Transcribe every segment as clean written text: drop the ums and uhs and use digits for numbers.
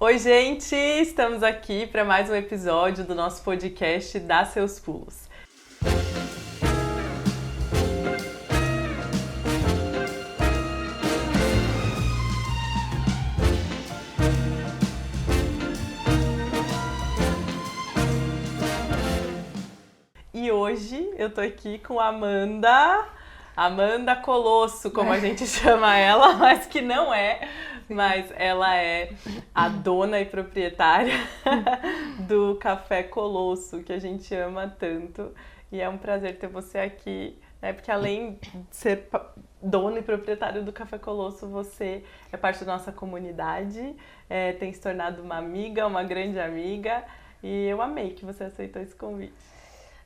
Oi, gente! Estamos aqui para mais um episódio do nosso podcast Dá Seus Pulos. E hoje eu tô aqui com a Amanda Colosso, como a gente chama ela, mas que não é. Mas ela é a dona e proprietária do Café Colosso, que a gente ama tanto. E é um prazer ter você aqui, né? Porque além de ser dona e proprietária do Café Colosso, você é parte da nossa comunidade, tem se tornado uma amiga, uma grande amiga. E eu amei que você aceitou esse convite.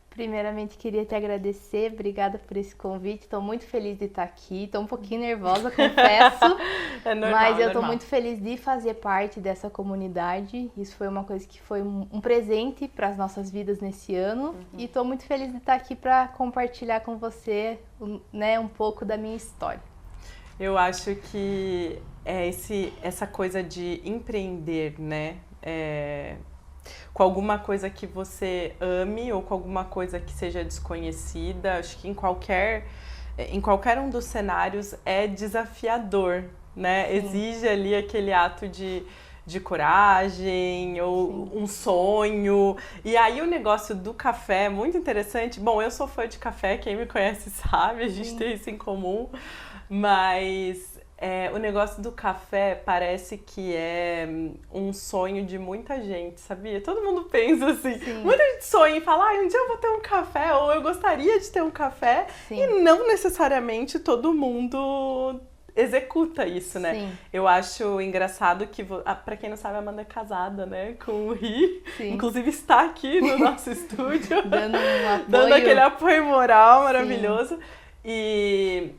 Primeiramente, queria te agradecer, obrigada por esse convite, estou muito feliz de estar aqui, estou um pouquinho nervosa, confesso, É normal, mas eu estou normal. muito feliz de fazer parte dessa comunidade, isso foi uma coisa que foi um presente para as nossas vidas nesse ano, e estou muito feliz de estar aqui para compartilhar com você, né, um pouco da minha história. Eu acho que essa coisa de empreender, né? Com alguma coisa que você ame ou com alguma coisa que seja desconhecida, acho que em qualquer um dos cenários é desafiador, né? Sim. Exige ali aquele ato de coragem ou um sonho. E aí o negócio do café é muito interessante. Bom, eu sou fã de café, quem me conhece sabe, a gente tem isso em comum, mas o negócio do café parece que é um sonho de muita gente, sabia? Todo mundo pensa assim, Sim. Muita gente sonha e fala, um dia eu vou ter um café, ou eu gostaria de ter um café, Sim. e não necessariamente todo mundo executa isso, né? Sim. Eu acho engraçado que, pra quem não sabe, a Amanda é casada, né, com o Ri, Sim. inclusive está aqui no nosso estúdio, Dando um apoio. dando aquele apoio moral maravilhoso. E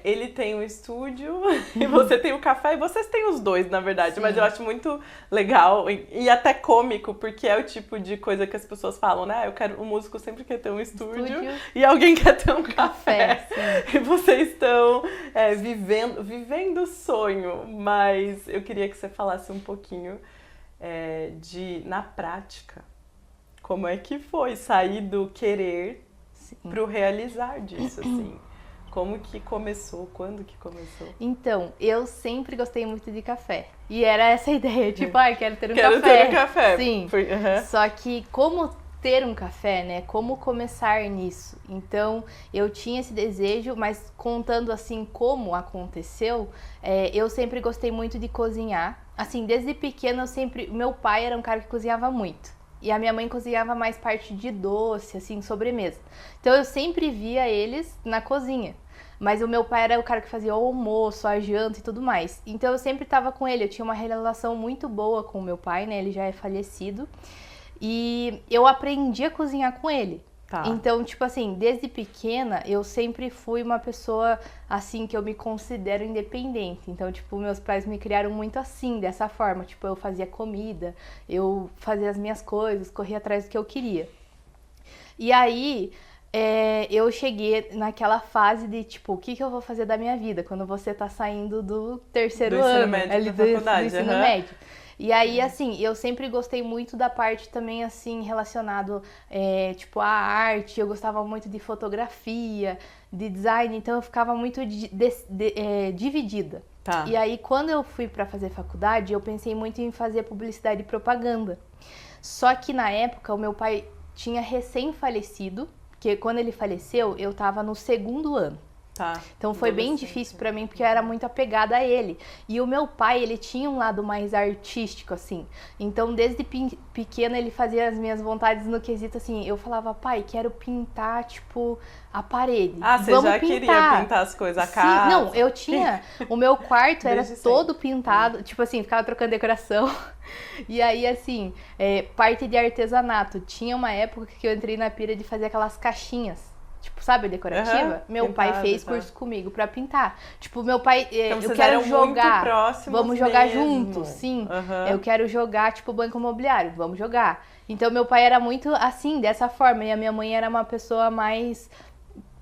ele tem um estúdio e você tem o café, e vocês têm os dois, na verdade. Sim. Mas eu acho muito legal e até cômico, porque é o tipo de coisa que as pessoas falam, né? O músico sempre quer ter um estúdio e alguém quer ter um café. Sim. E vocês estão vivendo o sonho. Mas eu queria que você falasse um pouquinho na prática, como é que foi sair do querer pro realizar disso, assim. Como que começou? Quando que começou? Então, eu sempre gostei muito de café. E era essa a ideia, tipo, quero ter um Quero café. ter um café. Sim. Só que como ter um café, né? Como começar nisso? Então, eu tinha esse desejo, mas contando assim como aconteceu, eu sempre gostei muito de cozinhar. Assim, desde pequena meu pai era um cara que cozinhava muito. E a minha mãe cozinhava mais parte de doce, assim, sobremesa. Então, eu sempre via eles na cozinha. Mas o meu pai era o cara que fazia o almoço, a janta e tudo mais. Então eu sempre estava com ele, eu tinha uma relação muito boa com o meu pai, né? Ele já é falecido. E eu aprendi a cozinhar com ele. Tá. Então, tipo assim, desde pequena eu sempre fui uma pessoa, assim, que eu me considero independente. Então, tipo, meus pais me criaram muito assim, dessa forma. Tipo, eu fazia comida, eu fazia as minhas coisas, corria atrás do que eu queria. E aí eu cheguei naquela fase de, tipo, o que eu vou fazer da minha vida quando você tá saindo do terceiro ano, médio, do ensino médio. E aí, assim, eu sempre gostei muito da parte também, assim, relacionado, tipo, à arte. Eu gostava muito de fotografia, de design, então eu ficava muito dividida. Tá. E aí, quando eu fui pra fazer faculdade, eu pensei muito em fazer publicidade e propaganda. Só que, na época, o meu pai tinha recém-falecido, porque quando ele faleceu, eu tava no segundo ano. Tá. Então foi bem difícil pra mim, porque eu era muito apegada a ele. E o meu pai, ele tinha um lado mais artístico, assim. Então, desde pequena, ele fazia as minhas vontades no quesito, assim. Eu falava, pai, quero pintar, tipo, a parede. Você Vamos já pintar. queria pintar as coisas, a casa? Sim, não, eu tinha... O meu quarto era Desde todo pintado, tipo assim, ficava trocando decoração. E aí, assim, parte de artesanato. Tinha uma época que eu entrei na pira de fazer aquelas caixinhas. Tipo, sabe, decorativa? Meu pai fez curso comigo pra pintar. Tipo, meu pai, então, eu quero jogar. Vamos jogar mesmo. junto, sim. Eu quero jogar, tipo, banco imobiliário, vamos jogar. Então, meu pai era muito assim, dessa forma. E a minha mãe era uma pessoa mais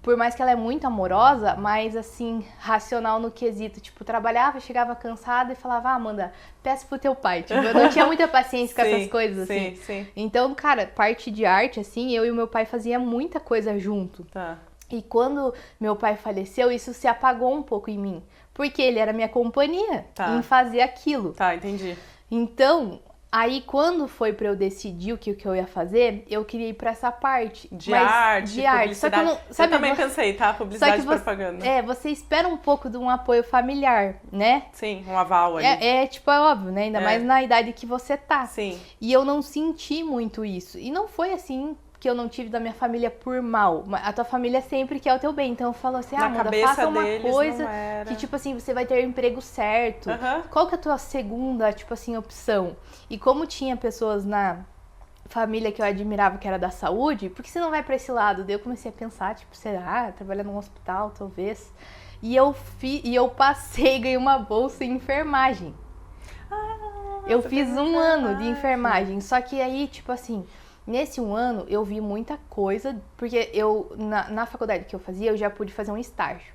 por mais que ela é muito amorosa, mas assim, racional no quesito. Tipo, trabalhava, chegava cansada e falava, Amanda, peça pro teu pai. Tipo, eu não tinha muita paciência com essas coisas, assim. Sim. Então, cara, parte de arte, assim, eu e o meu pai fazia muita coisa junto. Tá. E quando meu pai faleceu, isso se apagou um pouco em mim. Porque ele era minha companhia em fazer aquilo. Tá, entendi. Então, aí quando foi pra eu decidir o que eu ia fazer, eu queria ir pra essa parte. De arte, de arte. Só que eu não, sabe, eu também pensei, tá? Publicidade e propaganda. Você espera um pouco de um apoio familiar, né? Sim, um aval ali. Tipo, é óbvio, né? Ainda mais na idade que você tá. Sim. E eu não senti muito isso. E não foi assim que eu não tive da minha família por mal. A tua família sempre quer o teu bem. Então eu falo assim, Amanda, faça uma coisa que, tipo assim, você vai ter o emprego certo. Qual que é a tua segunda, tipo assim, opção? E como tinha pessoas na família que eu admirava que era da saúde, por que você não vai pra esse lado? Daí eu comecei a pensar, tipo, será? Trabalhar num hospital, talvez. E eu passei e ganhei uma bolsa em enfermagem. Eu fiz um ano de enfermagem. Só que aí, tipo assim, nesse um ano eu vi muita coisa, porque eu, na faculdade que eu fazia, eu já pude fazer um estágio.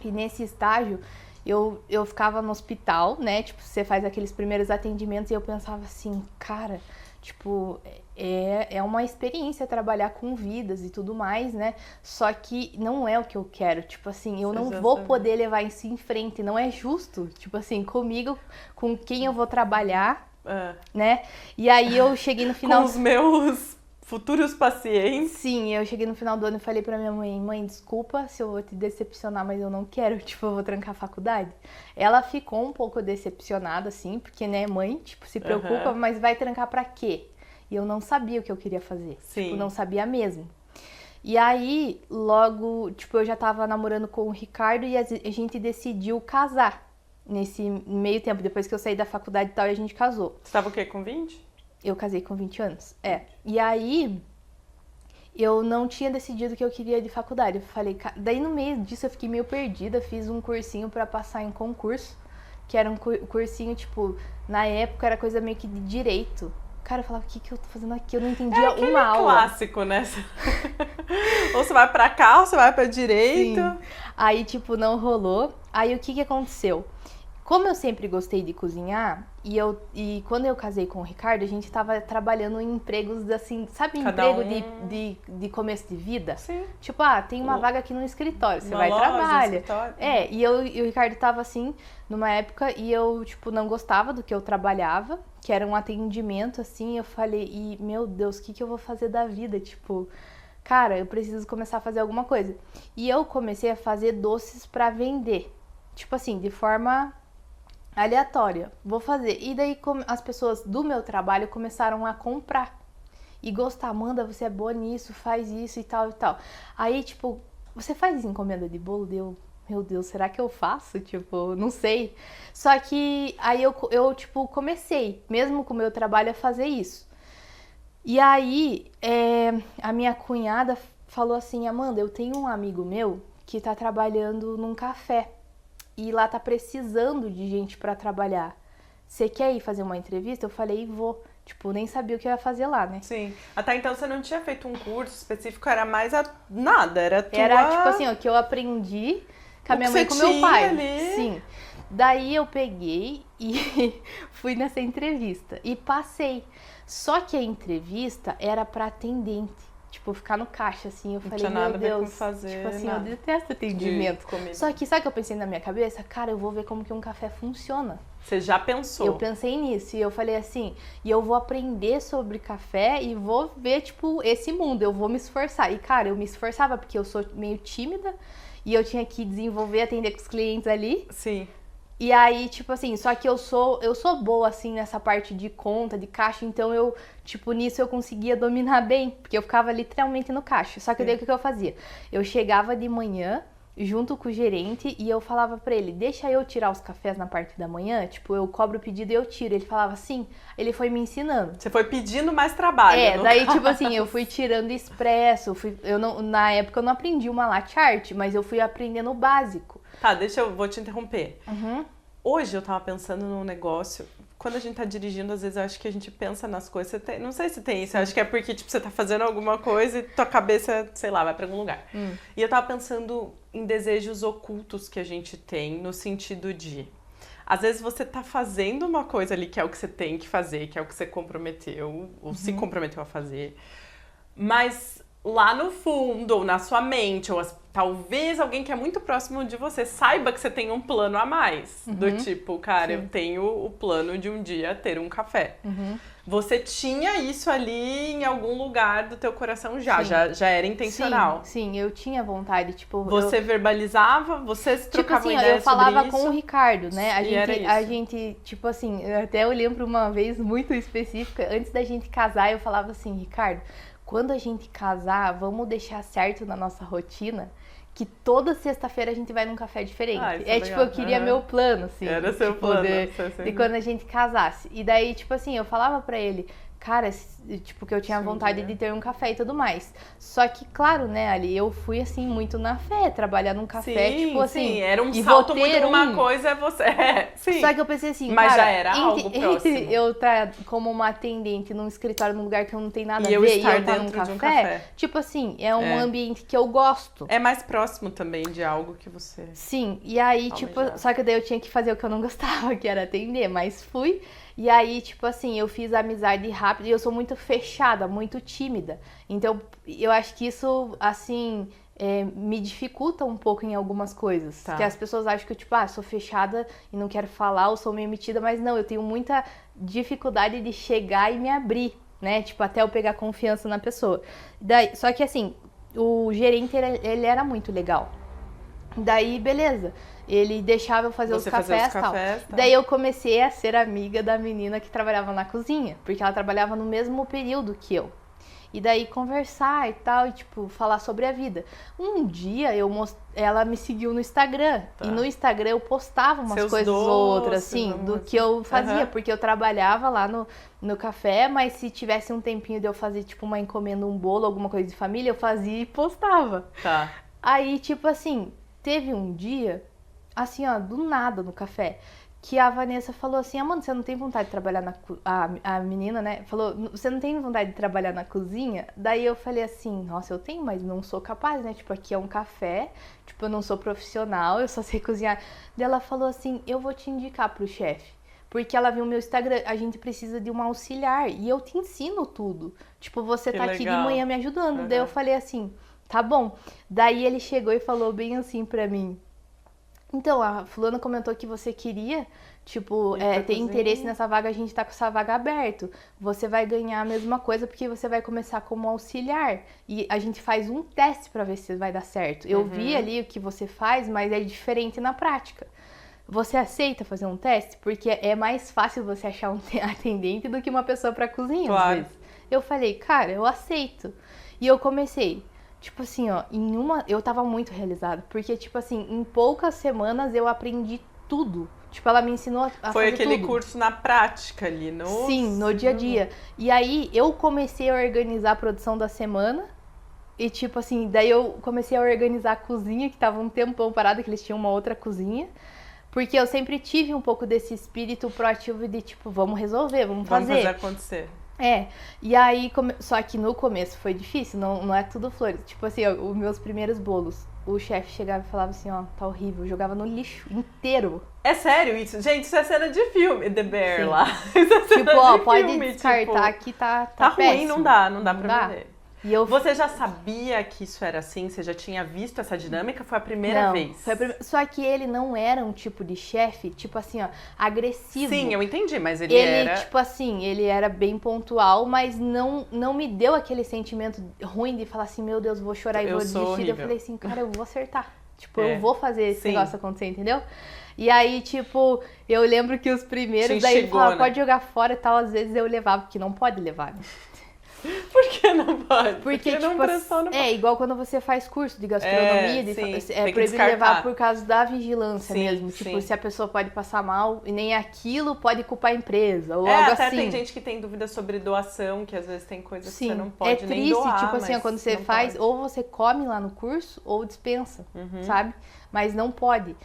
E nesse estágio, eu ficava no hospital, né? Tipo, você faz aqueles primeiros atendimentos e eu pensava assim, cara, tipo, é uma experiência trabalhar com vidas e tudo mais, né? Só que não é o que eu quero. Tipo assim, eu não vou poder levar isso em frente, não é justo. Tipo assim, comigo, com quem eu vou trabalhar, né? E aí eu cheguei no final... Com os meus futuros pacientes. Sim, eu cheguei no final do ano e falei pra minha mãe, mãe, desculpa se eu vou te decepcionar, mas eu não quero, tipo, eu vou trancar a faculdade. Ela ficou um pouco decepcionada, assim, porque, né, mãe, tipo, se preocupa, mas vai trancar pra quê? E eu não sabia o que eu queria fazer. Sim. Tipo, não sabia mesmo. E aí, logo, tipo, eu já tava namorando com o Ricardo e a gente decidiu casar. Nesse meio tempo, depois que eu saí da faculdade e tal, e a gente casou. Você tava o quê, com 20? Eu casei com 20 anos, E aí, eu não tinha decidido o que eu queria de faculdade. Eu falei, daí no meio disso eu fiquei meio perdida, fiz um cursinho pra passar em concurso, que era um cursinho, tipo, na época era coisa meio que de direito. Cara, eu falava, o que eu tô fazendo aqui? Eu não entendia uma aula. É clássico, né? Ou você vai pra cá, ou você vai pra direito. Sim. Aí, tipo, não rolou. Aí, o que aconteceu? Como eu sempre gostei de cozinhar, e quando eu casei com o Ricardo, a gente tava trabalhando em empregos assim, sabe, emprego de começo de vida? Sim. Tipo, tem uma vaga aqui no escritório, você vai loja, trabalha. Escritório. E o Ricardo tava assim, numa época, e eu, tipo, não gostava do que eu trabalhava, que era um atendimento, assim, eu falei, meu Deus, o que eu vou fazer da vida? Tipo, cara, eu preciso começar a fazer alguma coisa. E eu comecei a fazer doces pra vender, tipo assim, de forma aleatória, vou fazer. E daí as pessoas do meu trabalho começaram a comprar e gostar. Amanda, você é boa nisso, faz isso e tal e tal. Aí, tipo, você faz encomenda de bolo? Meu Deus, será que eu faço? Tipo, não sei. Só que aí eu tipo, comecei, mesmo com o meu trabalho, a fazer isso. E aí, a minha cunhada falou assim, Amanda, eu tenho um amigo meu que tá trabalhando num café. E lá tá precisando de gente pra trabalhar. Você quer ir fazer uma entrevista? Eu falei, vou. Tipo, nem sabia o que eu ia fazer lá, né? Sim. Até então você não tinha feito um curso específico, era mais nada, era tua... Era tipo assim, o que eu aprendi com a minha mãe e com o meu pai. Ali. Sim. Daí eu peguei e fui nessa entrevista. E passei. Só que a entrevista era pra atendente. Tipo, ficar no caixa, assim, eu falei, meu Deus, tipo assim, eu detesto atendimento. Só que, sabe o que eu pensei na minha cabeça? Cara, eu vou ver como que um café funciona. Você já pensou? Eu pensei nisso, e eu falei assim, e eu vou aprender sobre café e vou ver, tipo, esse mundo, eu vou me esforçar. E, cara, eu me esforçava porque eu sou meio tímida e eu tinha que desenvolver, atender com os clientes ali. Sim. E aí, tipo assim, só que eu sou boa, assim, nessa parte de conta, de caixa, então eu, tipo, nisso eu conseguia dominar bem, porque eu ficava literalmente no caixa. Só que daí o que eu fazia? Eu chegava de manhã, junto com o gerente, e eu falava pra ele, deixa eu tirar os cafés na parte da manhã, tipo, eu cobro o pedido e eu tiro. Ele falava sim, ele foi me ensinando. Você foi pedindo mais trabalho. Daí, tipo assim, eu fui tirando expresso, na época eu não aprendi uma latte art, mas eu fui aprendendo o básico. Tá, vou te interromper. Hoje eu tava pensando num negócio, quando a gente tá dirigindo, às vezes eu acho que a gente pensa nas coisas. Não sei se tem isso. Eu acho que é porque, tipo, você tá fazendo alguma coisa e tua cabeça, sei lá, vai pra algum lugar. E eu tava pensando em desejos ocultos que a gente tem, no sentido de... Às vezes você tá fazendo uma coisa ali que é o que você tem que fazer, que é o que você comprometeu, ou se comprometeu a fazer. Mas lá no fundo, ou na sua mente, ou talvez alguém que é muito próximo de você saiba que você tem um plano a mais. Do tipo, cara, eu tenho o plano de um dia ter um café. Você tinha isso ali em algum lugar do teu coração já era intencional. Sim, eu tinha vontade, tipo... Você verbalizava, você trocava tipo assim, ideia eu falava sobre isso, com o Ricardo, né? era A gente, tipo assim, até eu lembro uma vez muito específica, antes da gente casar, eu falava assim, Ricardo, quando a gente casar, vamos deixar certo na nossa rotina que toda sexta-feira a gente vai num café diferente. Tipo, eu queria meu plano, assim. Era seu tipo, plano. de quando a gente casasse. E daí, tipo assim, eu falava pra ele, cara, tipo, que eu tinha vontade de ter um café e tudo mais. Só que, claro, né, ali, eu fui, assim, muito na fé, trabalhar num café, tipo assim... Sim, era um salto muito de uma coisa, é você... sim. Só que eu pensei assim, mas cara, já era algo próximo. Eu estar como uma atendente num escritório, num lugar que eu não tenho nada a ver, e eu estar num café, tipo assim, é um ambiente que eu gosto. É mais próximo também de algo que você... Sim, e aí, tipo, só que daí eu tinha que fazer o que eu não gostava, que era atender, mas fui... E aí, tipo assim, eu fiz amizade rápido e eu sou muito fechada, muito tímida. Então, eu acho que isso, assim, me dificulta um pouco em algumas coisas. Que as pessoas acham que eu, tipo, sou fechada e não quero falar, ou sou meio metida, mas não, eu tenho muita dificuldade de chegar e me abrir, né? Tipo, até eu pegar confiança na pessoa. Daí, só que assim, o gerente, ele era muito legal. Daí, beleza. Ele deixava eu fazer os cafés e tal. Daí eu comecei a ser amiga da menina que trabalhava na cozinha, porque ela trabalhava no mesmo período que eu. E daí conversar e tal, e tipo, falar sobre a vida. Um dia ela me seguiu no Instagram. E no Instagram eu postava umas coisas ou outras, assim, do que eu fazia. Porque eu trabalhava lá no café, mas se tivesse um tempinho de eu fazer, tipo, uma encomenda, um bolo, alguma coisa de família, eu fazia e postava. Aí, tipo assim, teve um dia... assim, ó, do nada no café, que a Vanessa falou assim, Amanda, você não tem vontade de trabalhar a menina, né, falou, você não tem vontade de trabalhar na cozinha? Daí eu falei assim, nossa, eu tenho, mas não sou capaz, né, tipo, aqui é um café, tipo, eu não sou profissional, eu só sei cozinhar. Daí ela falou assim, eu vou te indicar pro chefe, porque ela viu o meu Instagram, a gente precisa de uma auxiliar, e eu te ensino tudo, tipo, você tá aqui de manhã me ajudando. Daí eu falei assim, tá bom. Daí ele chegou e falou bem assim pra mim, então, a fulana comentou que você queria, tipo, ter interesse nessa vaga, a gente tá com essa vaga aberta. Você vai ganhar a mesma coisa porque você vai começar como auxiliar. E a gente faz um teste pra ver se vai dar certo. Eu vi ali o que você faz, mas é diferente na prática. Você aceita fazer um teste? Porque é mais fácil você achar um atendente do que uma pessoa pra cozinha, às vezes. Eu falei, cara, eu aceito. E eu comecei... Tipo assim, ó, eu tava muito realizada, porque, tipo assim, em poucas semanas eu aprendi tudo. Tipo, ela me ensinou a fazer tudo. Foi aquele curso na prática ali, Sim, no dia a dia. E aí, eu comecei a organizar a produção da semana, e tipo assim, daí eu comecei a organizar a cozinha, que tava um tempão parada, que eles tinham uma outra cozinha. Porque eu sempre tive um pouco desse espírito proativo de, tipo, vamos resolver, vamos fazer. Vamos fazer acontecer. E aí, só que no começo foi difícil, não é tudo flores. Tipo assim, ó, os meus primeiros bolos, o chefe chegava e falava assim, ó, tá horrível, eu jogava no lixo inteiro. É sério isso? Gente, isso é cena de filme, The Bear lá. Isso é cena tipo, ó, pode filme, descartar tipo, que tá ruim, não dá pra vender. E Você já sabia que isso era assim? Você já tinha visto essa dinâmica? Foi a primeira vez? Foi só que ele não era um tipo de chefe, tipo assim, ó, agressivo. Sim, eu entendi, mas ele era... tipo assim, ele era bem pontual, mas não me deu aquele sentimento ruim de falar assim, meu Deus, vou chorar e vou desistir. Horrível. Eu falei assim, cara, eu vou acertar. Tipo, eu vou fazer esse negócio acontecer, entendeu? E aí, tipo, eu lembro que os primeiros, daí ele falava, pode jogar fora e tal, às vezes eu levava, porque não pode levar, né? Por que não pode? Porque tipo, não pode. Igual quando você faz curso de gastronomia, é proibido levar por causa da vigilância mesmo. Tipo, se a pessoa pode passar mal e nem aquilo pode culpar a empresa ou algo até assim. Tem gente que tem dúvida sobre doação, que às vezes tem coisas que você não é pode nem doar. É triste, tipo assim, quando você faz, ou você come lá no curso ou dispensa, sabe? Mas não pode.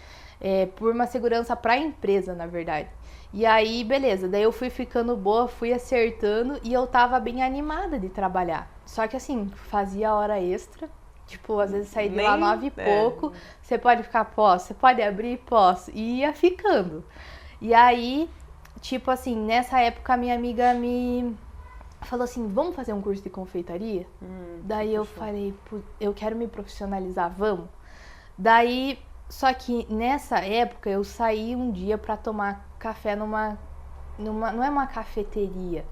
Por uma segurança para a empresa, na verdade. E aí, beleza, daí eu fui ficando boa, fui acertando e eu tava bem animada de trabalhar. Só que assim, fazia hora extra, tipo, às vezes saí de lá 9 e pouco, você pode ficar, posso, você pode abrir, posso, e ia ficando. E aí, tipo assim, nessa época a minha amiga me falou assim, vamos fazer um curso de confeitaria? Daí eu falei, eu quero me profissionalizar, vamos? Daí, só que nessa época eu saí um dia pra tomar café numa, não é uma cafeteria,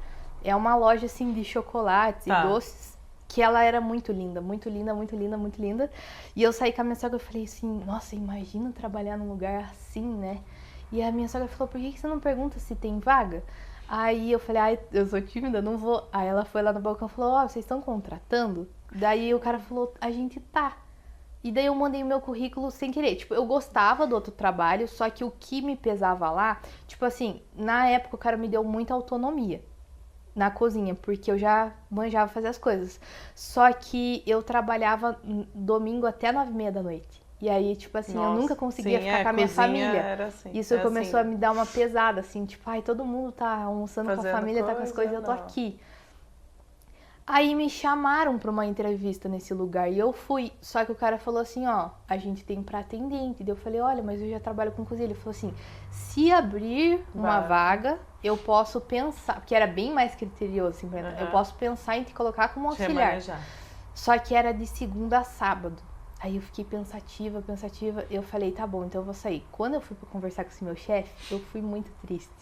é uma loja assim de chocolates e doces, que ela era muito linda, muito linda, muito linda, muito linda. E eu saí com a minha sogra e falei assim, nossa, imagina trabalhar num lugar assim, né? E a minha sogra falou, por que você não pergunta se tem vaga? Aí eu falei, ai, eu sou tímida, não vou. Aí ela foi lá no balcão e falou, ó, vocês estão contratando? Daí o cara falou, a gente tá. E daí eu mandei o meu currículo sem querer. Tipo, eu gostava do outro trabalho, só que o que me pesava lá, tipo assim, na época o cara me deu muita autonomia na cozinha, porque eu já manjava fazer as coisas. Só que eu trabalhava domingo até 9h30 da noite. E aí, tipo assim, eu nunca conseguia ficar com a minha família. Era assim, Isso começou a me dar uma pesada, assim, tipo, ai, todo mundo tá almoçando com a família, tá com as coisas, eu tô aqui. Aí me chamaram pra uma entrevista nesse lugar e eu fui. Só que o cara falou assim, ó, a gente tem pra atendente. Daí eu falei, olha, mas eu já trabalho com cozinha. Ele falou assim, se abrir uma vaga, eu posso pensar, porque era bem mais criterioso, assim, eu posso pensar em te colocar como auxiliar. Só que era de segunda a sábado. Aí eu fiquei pensativa, eu falei, tá bom, então eu vou sair. Quando eu fui pra conversar com esse meu chefe, eu fui muito triste.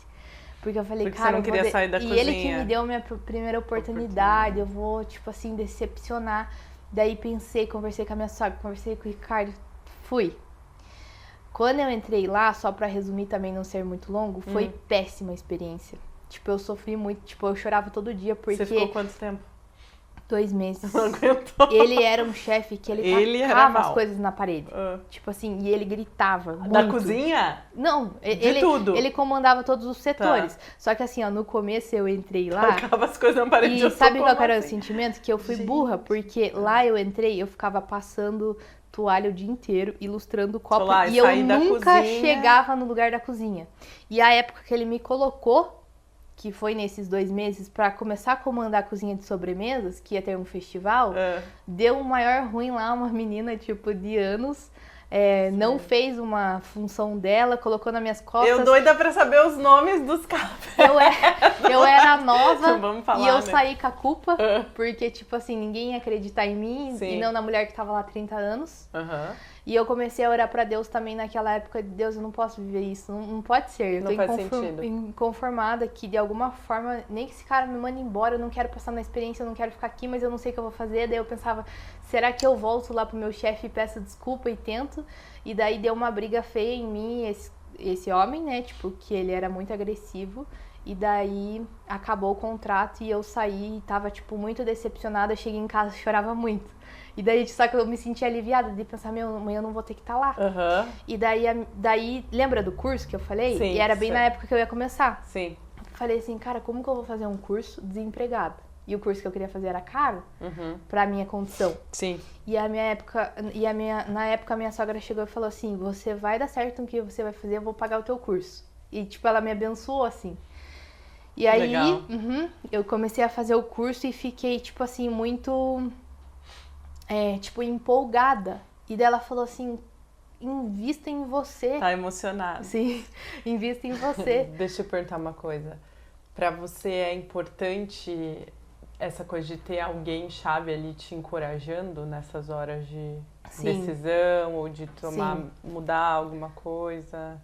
Porque eu falei, cara, você não queria sair da cozinha. ele que me deu a minha primeira oportunidade, eu vou, tipo assim, decepcionar. Daí pensei, conversei com a minha sogra, conversei com o Ricardo, fui. Quando eu entrei lá, só pra resumir também, não ser muito longo, foi péssima experiência. Tipo, eu sofri muito, tipo, eu chorava todo dia porque... Você ficou quanto tempo? 2 meses. Não aguentou. Ele era um chefe que ele tacava as coisas na parede. Tipo assim, e ele gritava muito. Da cozinha? Não, de tudo. Ele comandava todos os setores. Só que assim, ó, no começo eu entrei lá... Tacava as coisas na parede. E sabe qual era o sentimento? Que eu fui burra, porque lá eu entrei, eu ficava passando toalha o dia inteiro, ilustrando o copo. E eu nunca chegava no lugar da cozinha. E a época que ele me colocou, que foi nesses 2 meses, pra começar a comandar a cozinha de sobremesas, que ia ter um festival, deu um maior ruim lá, uma menina, tipo, de anos, não fez uma função dela, colocou nas minhas costas. Eu doida pra saber os nomes dos cafés. Eu era nova Vamos falar, e eu né? saí com a culpa, porque, tipo assim, ninguém ia acreditar em mim, e não na mulher que tava lá há 30 anos. E eu comecei a orar pra Deus também naquela época, de Deus, eu não posso viver isso, não pode ser. Eu tô inconformada que de alguma forma, nem que esse cara me mande embora, eu não quero passar na experiência, eu não quero ficar aqui, mas eu não sei o que eu vou fazer. Daí eu pensava, será que eu volto lá pro meu chefe e peço desculpa e tento? E daí deu uma briga feia em mim, esse homem, né, tipo, que ele era muito agressivo. E daí acabou o contrato e eu saí e tava, tipo, muito decepcionada, cheguei em casa e chorava muito. E daí, só que eu me senti aliviada de pensar, meu, amanhã eu não vou ter que estar lá. E daí, lembra do curso que eu falei? Sim, e era bem na época que eu ia começar. Sim. Falei assim, cara, como que eu vou fazer um curso desempregada? E o curso que eu queria fazer era caro pra minha condição. Sim. E na época a minha sogra chegou e falou assim, você vai dar certo no que você vai fazer, eu vou pagar o teu curso. E tipo, ela me abençoou assim. E aí, eu comecei a fazer o curso e fiquei, tipo assim, muito, tipo, empolgada. E daí ela falou assim, invista em você. Tá emocionada. Sim, invista em você. Deixa eu perguntar uma coisa. Pra você é importante essa coisa de ter alguém chave ali te encorajando nessas horas de decisão ou de mudar alguma coisa?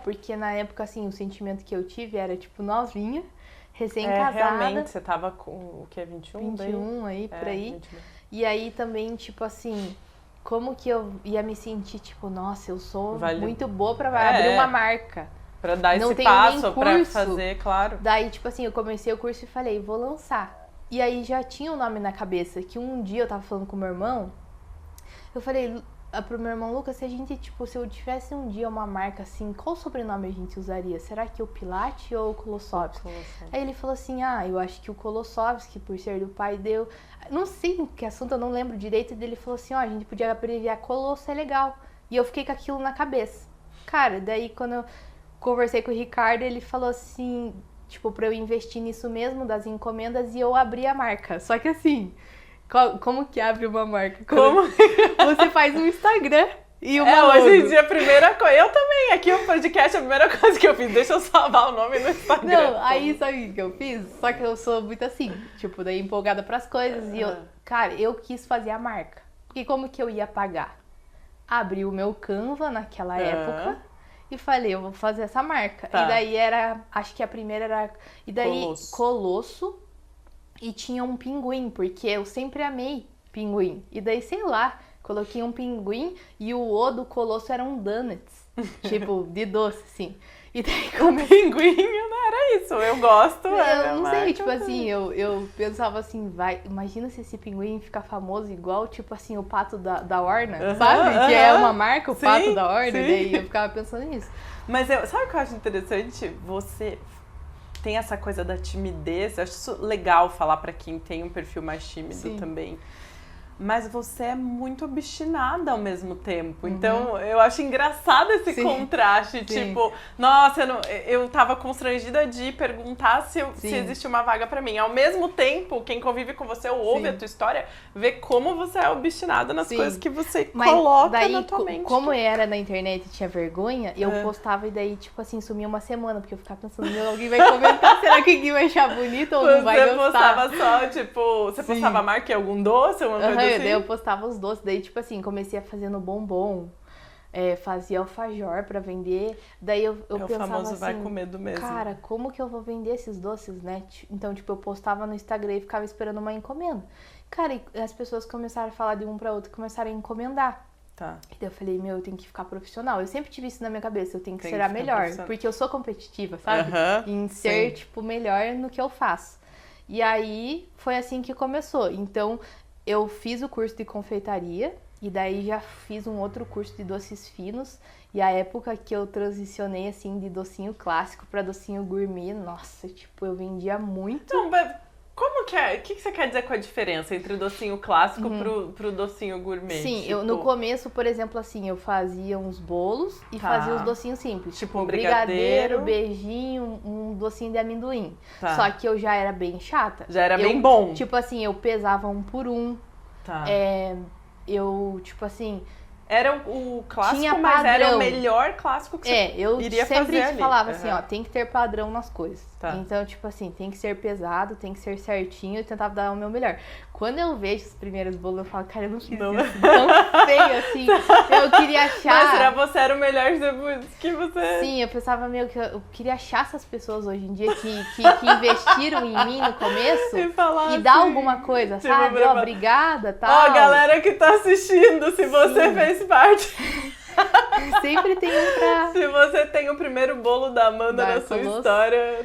Porque na época, assim, o sentimento que eu tive era, tipo, novinha, recém-casada. Realmente, você tava com o que, 21? 21 aí, por aí. 22. E aí também, tipo assim, como que eu ia me sentir, tipo, nossa, eu sou muito boa pra abrir uma marca. Pra dar não esse passo, pra fazer, claro. Daí, tipo assim, eu comecei o curso e falei, vou lançar. E aí já tinha o nome na cabeça, que um dia eu tava falando com o meu irmão, eu falei pro meu irmão, Lucas, se a gente, tipo, se eu tivesse um dia uma marca assim, qual sobrenome a gente usaria? Será que o Pilate ou o Kolossovski? Aí ele falou assim, eu acho que o Kolossovski, por ser do pai dele, não sei que assunto, eu não lembro direito, e ele falou assim, a gente podia abreviar Colosso, é legal. E eu fiquei com aquilo na cabeça. Cara, daí quando conversei com o Ricardo, ele falou assim, tipo, pra eu investir nisso mesmo, das encomendas, e eu abri a marca. Só que assim, como que abre uma marca? Como? Você faz um Instagram e uma logo. Hoje em dia a primeira coisa... Eu também, aqui o podcast, a primeira coisa que eu fiz, deixa eu salvar o nome no Instagram. Não, aí sabe o que eu fiz? Só que eu sou muito assim, tipo, daí empolgada pras coisas, e eu, cara, eu quis fazer a marca. E como que eu ia pagar? Abri o meu Canva naquela época e falei, eu vou fazer essa marca. Tá. E daí acho que a primeira era... E daí, Colosso. E tinha um pinguim, porque eu sempre amei pinguim. E daí, sei lá, coloquei um pinguim e o O do Colosso era um donuts. Tipo, de doce, assim. E daí pinguinho, não era isso. Eu gosto. Eu não sei, tipo assim, eu pensava assim, imagina se esse pinguim ficar famoso igual, tipo assim, o pato da Warner, sabe? Que é uma marca, o pato da Warner, daí eu ficava pensando nisso. Mas sabe o que eu acho interessante? Você tem essa coisa da timidez, eu acho isso legal falar pra quem tem um perfil mais tímido também. Mas você é muito obstinada ao mesmo tempo. Então, eu acho engraçado esse contraste. Tipo, nossa, eu tava constrangida de perguntar se existe uma vaga pra mim. Ao mesmo tempo, quem convive com você ou ouve a tua história, vê como você é obstinada nas coisas que você coloca daí, na tua mente. Como era na internet e tinha vergonha, eu postava e daí, tipo assim, sumia uma semana. Porque eu ficava pensando, alguém vai comentar, será que alguém vai achar bonito ou não vai gostar? Você postava só, tipo, você postava a marca em algum doce, uma coisa assim? Daí eu postava os doces, daí tipo assim, comecei a fazer no bombom, fazia alfajor pra vender, daí eu pensava o famoso assim, vai com medo mesmo. Cara, como que eu vou vender esses doces, né? Então, tipo, eu postava no Instagram e ficava esperando uma encomenda. Cara, e as pessoas começaram a falar de um pra outro, começaram a encomendar. Tá. E daí eu falei, eu tenho que ficar profissional. Eu sempre tive isso na minha cabeça, eu tenho que ser a melhor, porque eu sou competitiva, sabe? Em ser, tipo, melhor no que eu faço. E aí, foi assim que começou. Então, eu fiz o curso de confeitaria e daí já fiz um outro curso de doces finos. E a época que eu transicionei, assim, de docinho clássico pra docinho gourmet, nossa, tipo, eu vendia muito. Não, mas como que é? O que você quer dizer com a diferença entre o docinho clássico pro docinho gourmet? Sim, tipo... no começo, por exemplo, assim, eu fazia uns bolos e fazia os docinhos simples. Tipo um brigadeiro, beijinho, um docinho de amendoim. Só que eu já era bem chata. Já era bem bom. Tipo assim, eu pesava um por um. Tipo assim... Era o clássico, tinha mas padrão. era o melhor clássico que você eu iria sempre fazer ali. falava assim, tem que ter padrão nas coisas. Tá. Então, tipo assim, tem que ser pesado, tem que ser certinho e tentava dar o meu melhor. Quando eu vejo os primeiros bolos, eu falo, cara, eu não fiz isso tão feio assim. Eu queria achar... Mas pra você era o melhor depois que você... Sim, eu pensava meio que eu queria achar essas pessoas hoje em dia que investiram em mim no começo e dar alguma coisa, tipo, sabe? Obrigada, tal. Ó, galera que tá assistindo, se você fez parte... Sempre tem um pra... Se você tem o primeiro bolo da Amanda na sua história...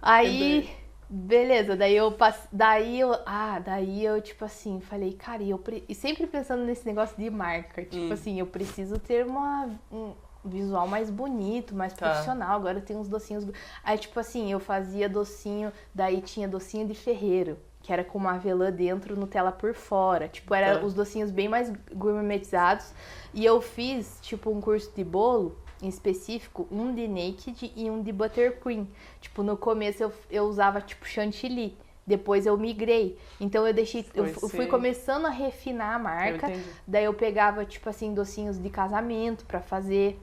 Aí, beleza, daí eu tipo assim, falei, cara, e sempre pensando nesse negócio de marca, tipo assim, eu preciso ter um visual mais bonito, mais profissional, agora eu tenho uns docinhos... Aí, tipo assim, eu fazia docinho, daí tinha docinho de ferreiro, que era com uma avelã dentro, Nutella por fora. Tipo, era os docinhos bem mais gourmetizados. E eu fiz, tipo, um curso de bolo, em específico, um de naked e um de buttercream. Tipo, no começo eu usava, tipo, chantilly. Depois eu migrei. Então eu fui começando a refinar a marca. Daí eu pegava, tipo assim, docinhos de casamento pra fazer.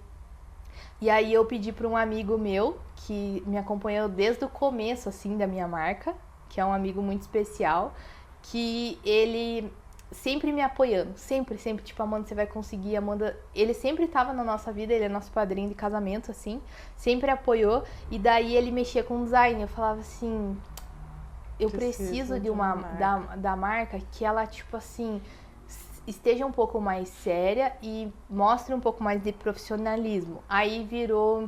E aí eu pedi pra um amigo meu, que me acompanhou desde o começo, assim, da minha marca, que é um amigo muito especial, que ele sempre me apoiando, sempre, tipo, Amanda, você vai conseguir, Amanda, ele sempre tava na nossa vida, ele é nosso padrinho de casamento, assim, sempre apoiou, e daí ele mexia com design, eu falava assim, eu preciso de da marca que ela, tipo assim, esteja um pouco mais séria e mostre um pouco mais de profissionalismo. Aí virou...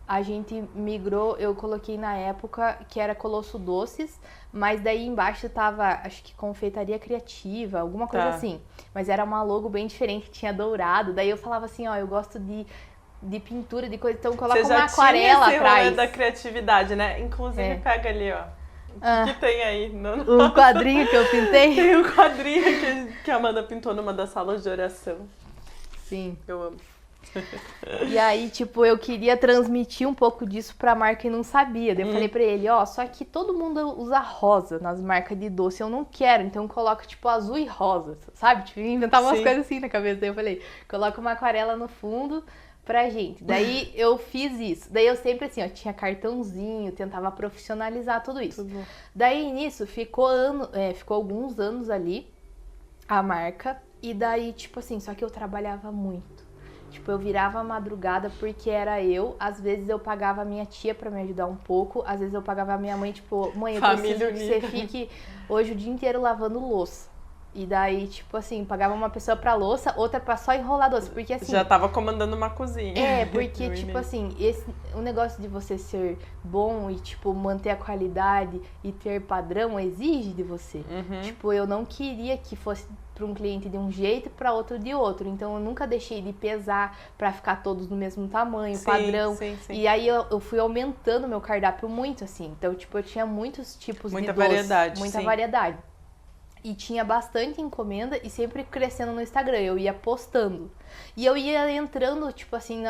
A gente migrou, eu coloquei na época que era Colosso Doces, mas daí embaixo tava, acho que confeitaria criativa, alguma coisa assim. Mas era uma logo bem diferente, tinha dourado. Daí eu falava assim, eu gosto de pintura, de coisa, então coloca uma aquarela atrás. Você já tinha esse rolê da criatividade, né? Inclusive, pega ali, ó. O que tem aí? Um quadrinho que eu pintei? Tem um quadrinho que a Amanda pintou numa das salas de oração. Sim. Eu amo. E aí, tipo, eu queria transmitir um pouco disso pra marca e não sabia. Daí eu falei pra ele, ó, só que todo mundo usa rosa nas marcas de doce, eu não quero, então coloca, tipo, azul e rosa, sabe? Tipo, inventar umas coisas assim na cabeça. Daí eu falei, coloca uma aquarela no fundo pra gente. Daí eu fiz isso. Daí eu sempre assim, ó, tinha cartãozinho, tentava profissionalizar tudo isso. Daí nisso ficou alguns anos ali a marca. E daí, tipo assim, só que eu trabalhava muito. Tipo, eu virava a madrugada porque era eu. Às vezes eu pagava a minha tia pra me ajudar um pouco. Às vezes eu pagava a minha mãe, tipo, mãe, eu preciso que você fique hoje o dia inteiro lavando louça. E daí, tipo assim, pagava uma pessoa pra louça, outra pra só enrolar doce. Porque assim... Já tava comandando uma cozinha. É, porque, tipo assim, o negócio de você ser bom e, tipo, manter a qualidade e ter padrão exige de você. Tipo, eu não queria que fosse para um cliente de um jeito e para outro de outro. Então, eu nunca deixei de pesar para ficar todos no mesmo tamanho, padrão. Sim. E aí, eu fui aumentando meu cardápio muito, assim. Então, tipo, eu tinha muitos tipos de doce. Muita variedade. E tinha bastante encomenda e sempre crescendo no Instagram. Eu ia postando. E eu ia entrando, tipo assim,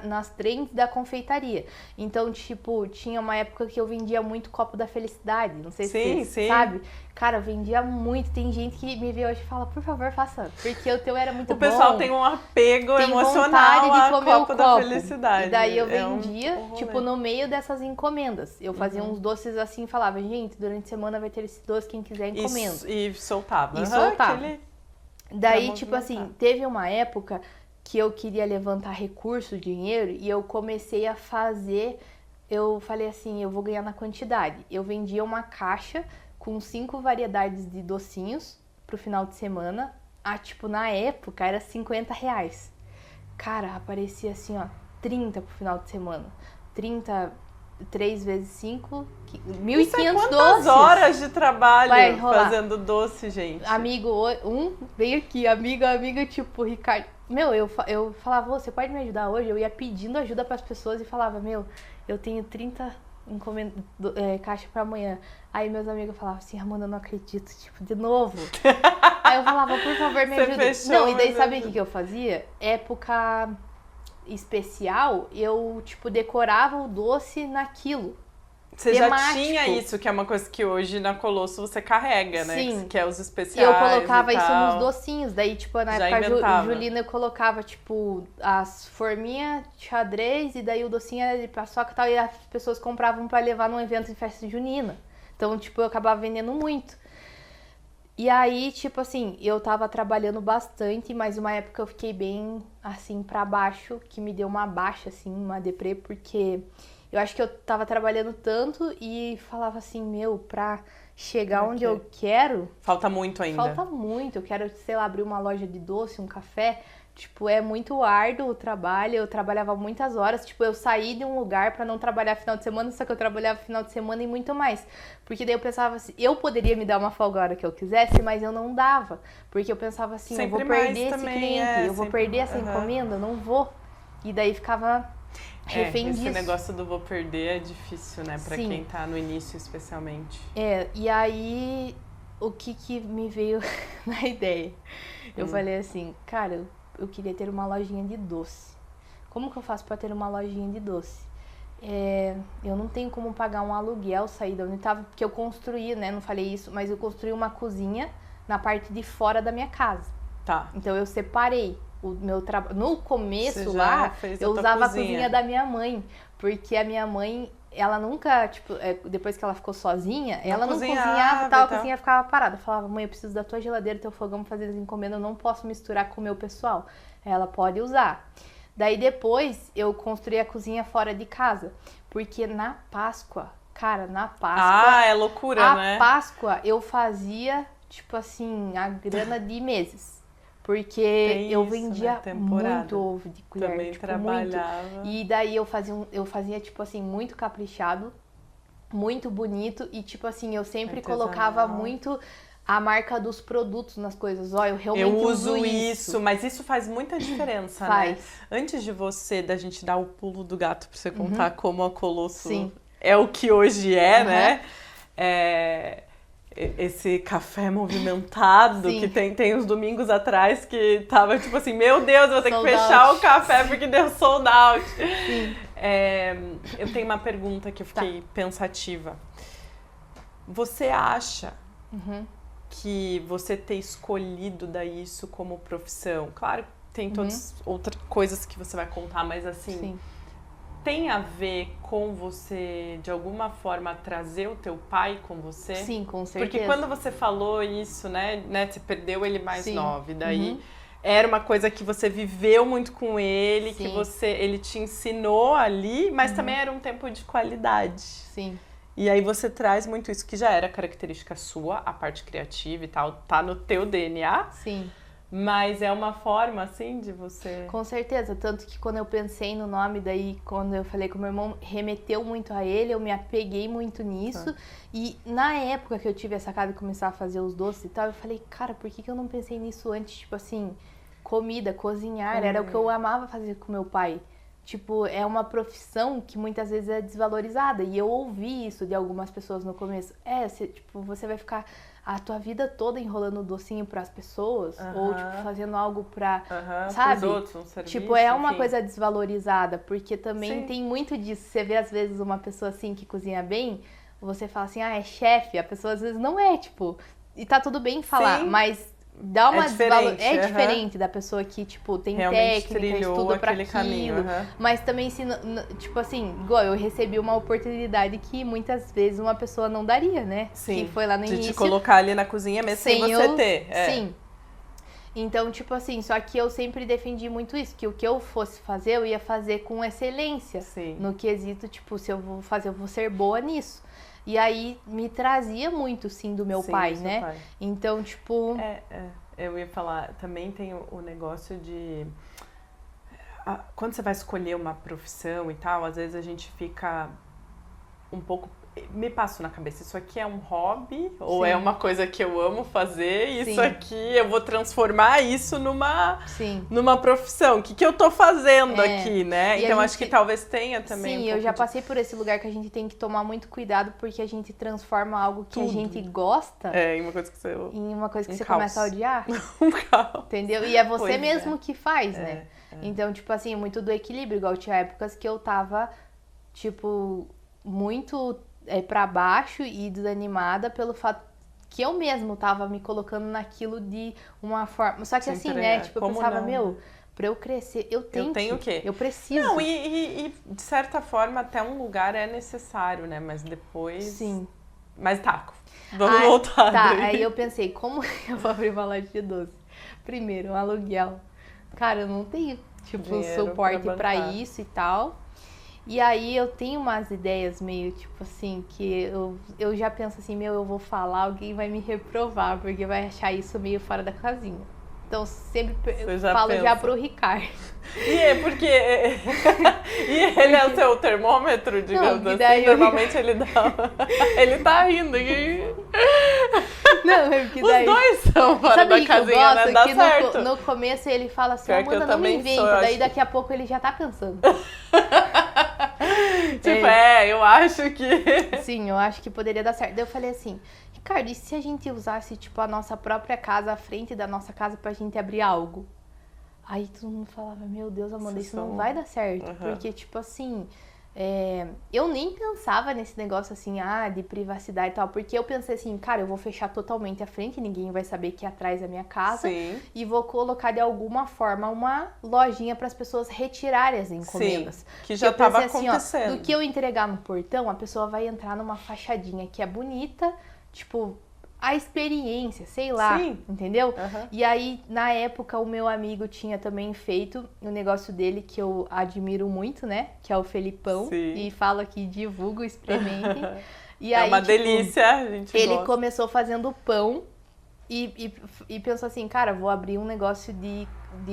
nas trends da confeitaria. Então, tipo, tinha uma época que eu vendia muito copo da felicidade. Não sei se você sabe. Cara, eu vendia muito. Tem gente que me vê hoje e fala, por favor, faça. Porque o teu era muito bom. O pessoal tem um apego emocional ao copo da felicidade. E daí eu vendia, tipo, no meio dessas encomendas. Eu fazia uns doces assim e falava, gente, durante a semana vai ter esse doce, quem quiser encomenda. E soltava. Daí, tipo assim, teve uma época que eu queria levantar recurso, dinheiro, e eu comecei a fazer, eu falei assim, eu vou ganhar na quantidade. Eu vendia uma caixa com 5 variedades de docinhos pro final de semana. Tipo, na época era R$50. Cara, aparecia assim, ó, 30 pro final de semana. 30, 3 vezes 5, 1.500 doces. Quantas horas de trabalho fazendo doce, gente? Amigo, veio aqui, amiga, tipo, Ricardo. Meu, eu falava, você pode me ajudar hoje? Eu ia pedindo ajuda pras pessoas e falava, meu, eu tenho 30 caixa pra amanhã. Aí meus amigos falavam assim, Amanda, eu não acredito, tipo, de novo. Aí eu falava, por favor, me ajuda. Não, e daí sabe o que eu fazia? Época especial, eu, tipo, decorava o doce naquilo. Você já tinha isso, que é uma coisa que hoje na Colosso você carrega, né? Sim. Que é os especiais. E eu colocava isso nos docinhos. Daí, tipo, na época Julina eu colocava, tipo, as forminhas xadrez e daí o docinho era de paçoca e tal. E as pessoas compravam pra levar num evento de festa junina. Então, tipo, eu acabava vendendo muito. E aí, tipo assim, eu tava trabalhando bastante, mas uma época eu fiquei bem, assim, pra baixo, que me deu uma baixa, assim, uma deprê, porque eu acho que eu tava trabalhando tanto e falava assim, meu, pra chegar onde eu quero... Falta muito ainda. Falta muito. Eu quero, sei lá, abrir uma loja de doce, um café. Tipo, é muito árduo o trabalho. Eu trabalhava muitas horas. Tipo, eu saí de um lugar pra não trabalhar final de semana, só que eu trabalhava final de semana e muito mais. Porque daí eu pensava assim, eu poderia me dar uma folga a hora que eu quisesse, mas eu não dava. Porque eu pensava assim, sempre eu vou perder esse também, cliente, eu vou perder essa encomenda, eu não vou. E daí ficava... esse negócio do vou perder é difícil, né? Pra quem tá no início, especialmente. E aí, o que me veio na ideia? Eu falei assim, cara, eu queria ter uma lojinha de doce. Como que eu faço pra ter uma lojinha de doce? Eu não tenho como pagar um aluguel, sair da onde eu tava, porque eu construí, né? Não falei isso, mas eu construí uma cozinha na parte de fora da minha casa. Tá. Então eu separei o meu trabalho. No começo lá, eu usava a cozinha da minha mãe, porque a minha mãe, ela nunca, tipo, depois que ela ficou sozinha, ela não cozinhava, tal, a cozinha ficava parada. Eu falava, mãe, eu preciso da tua geladeira, teu fogão pra fazer as encomendas, eu não posso misturar com o meu pessoal. Ela pode usar. Daí depois eu construí a cozinha fora de casa, porque na Páscoa, cara, é loucura, né? A Páscoa eu fazia, tipo assim, a grana de meses. Porque eu vendia muito ovo de colher, também tipo, trabalhava. muito. E daí eu fazia, tipo assim, muito caprichado, muito bonito. E, tipo assim, eu sempre colocava muito a marca dos produtos nas coisas. Ó, eu realmente uso isso. Mas isso faz muita diferença, né? Antes da gente dar o pulo do gato pra você contar como a Colosso é o que hoje é, né? esse café movimentado Sim. que tem uns domingos atrás que tava tipo assim, meu Deus, eu vou ter que Sold fechar out. o café porque deu sold out. Sim. Eu tenho uma pergunta que eu fiquei pensativa. Você acha que você ter escolhido daí isso como profissão, claro, tem todas outras coisas que você vai contar, mas assim, Sim. tem a ver com você, de alguma forma, trazer o teu pai com você? Sim, com certeza. Porque quando você falou isso, né, você perdeu ele mais Sim. nove, daí era uma coisa que você viveu muito com ele, que ele te ensinou ali, mas também era um tempo de qualidade. Sim. E aí você traz muito isso, que já era característica sua, a parte criativa e tal, tá no teu DNA. Sim. Mas é uma forma, assim, de você... Com certeza, tanto que quando eu pensei no nome, daí quando eu falei com o meu irmão, remeteu muito a ele, eu me apeguei muito nisso. E na época que eu tive essa casa e começar a fazer os doces e tal, eu falei, cara, por que eu não pensei nisso antes? Tipo assim, comida, cozinhar, era o que eu amava fazer com meu pai. Tipo, é uma profissão que muitas vezes é desvalorizada. E eu ouvi isso de algumas pessoas no começo. Você vai ficar a tua vida toda enrolando docinho pras pessoas. Ou, tipo, fazendo algo pra, sabe? Pros outros, um serviço, tipo, é uma enfim. coisa desvalorizada. Porque também Sim. tem muito disso. Você vê, às vezes, uma pessoa assim que cozinha bem. Você fala assim, é chefe. A pessoa, às vezes, não é, tipo... E tá tudo bem falar, Sim. mas... Dá uma diferente, diferente da pessoa que, tipo, tem realmente técnica, trilhou estuda pra aquele aquilo. caminho, Mas também, se, tipo assim, igual eu recebi uma oportunidade que muitas vezes uma pessoa não daria, né? Sim, Que foi lá no de início. te colocar ali na cozinha mesmo sem você ter. Sim. Então, tipo assim, só que eu sempre defendi muito isso, que o que eu fosse fazer, eu ia fazer com excelência. Sim. No quesito, tipo, se eu vou fazer, eu vou ser boa nisso. E aí, me trazia muito, sim, do meu pai, do seu né? pai. Então, tipo... Eu ia falar, também tem o negócio de... Quando você vai escolher uma profissão e tal, às vezes a gente fica um pouco... Me passo na cabeça, isso aqui é um hobby ou é uma coisa que eu amo fazer e isso aqui eu vou transformar isso numa profissão. O que eu tô fazendo aqui, né? E então a acho gente... que talvez tenha também Sim, eu já passei por esse lugar que a gente tem que tomar muito cuidado porque a gente transforma algo que a gente gosta em uma coisa que você... em uma coisa que você caos. começa a odiar. Um caos. Entendeu? E é você Pois mesmo que faz, né? Então, tipo assim, muito do equilíbrio. Igual tinha épocas que eu tava, tipo, muito pra baixo e desanimada pelo fato que eu mesmo tava me colocando naquilo de uma forma... Só que Sem assim, treinar. né? Tipo, eu Como pensava, não? pra eu crescer, eu tenho o quê? Eu preciso. Não, e de certa forma até um lugar é necessário, né? Mas depois... Sim. Mas tá, vamos voltar. Tá, daí. aí eu pensei, como eu vou abrir uma loja de doce? Primeiro, um aluguel. Cara, eu não tenho, tipo, Dinheiro suporte pra pra bancar. isso e tal. E aí eu tenho umas ideias meio, tipo assim, que eu já penso assim, eu vou falar, alguém vai me reprovar, porque vai achar isso meio fora da casinha. Então, sempre eu falo já pro Ricardo. E é porque... e ele é o seu termômetro, digamos Não, assim? daí Normalmente ele dá... ele tá rindo. E... Não, é porque Os daí... dois são fora Sabe da o que eu casinha, gosto? né? Dá Que certo. no começo ele fala assim, Pior que eu Amanda, não me também inventa. sou, eu Daí acho. daqui a pouco ele já tá pensando. Tipo, eu acho que... Sim, eu acho que poderia dar certo. Daí eu falei assim, Ricardo, e se a gente usasse, tipo, a nossa própria casa, a frente da nossa casa pra gente abrir algo? Aí todo mundo falava, meu Deus, Amanda, isso não vai dar certo. Porque, tipo assim, eu nem pensava nesse negócio assim, de privacidade e tal. Porque eu pensei assim, cara, eu vou fechar totalmente a frente, ninguém vai saber que é atrás da minha casa. Sim. E vou colocar de alguma forma uma lojinha para as pessoas retirarem as encomendas. Sim, que já estava acontecendo. Assim, do que eu entregar no portão, a pessoa vai entrar numa fachadinha que é bonita, tipo, a experiência, sei lá, Sim. entendeu? E aí, na época, o meu amigo tinha também feito o negócio dele, que eu admiro muito, né? Que é o Felipão. Sim. E falo aqui, divulgo, experimentem. E É aí, uma tipo, delícia, a gente ele gosta. começou fazendo pão e pensou assim, cara, vou abrir um negócio de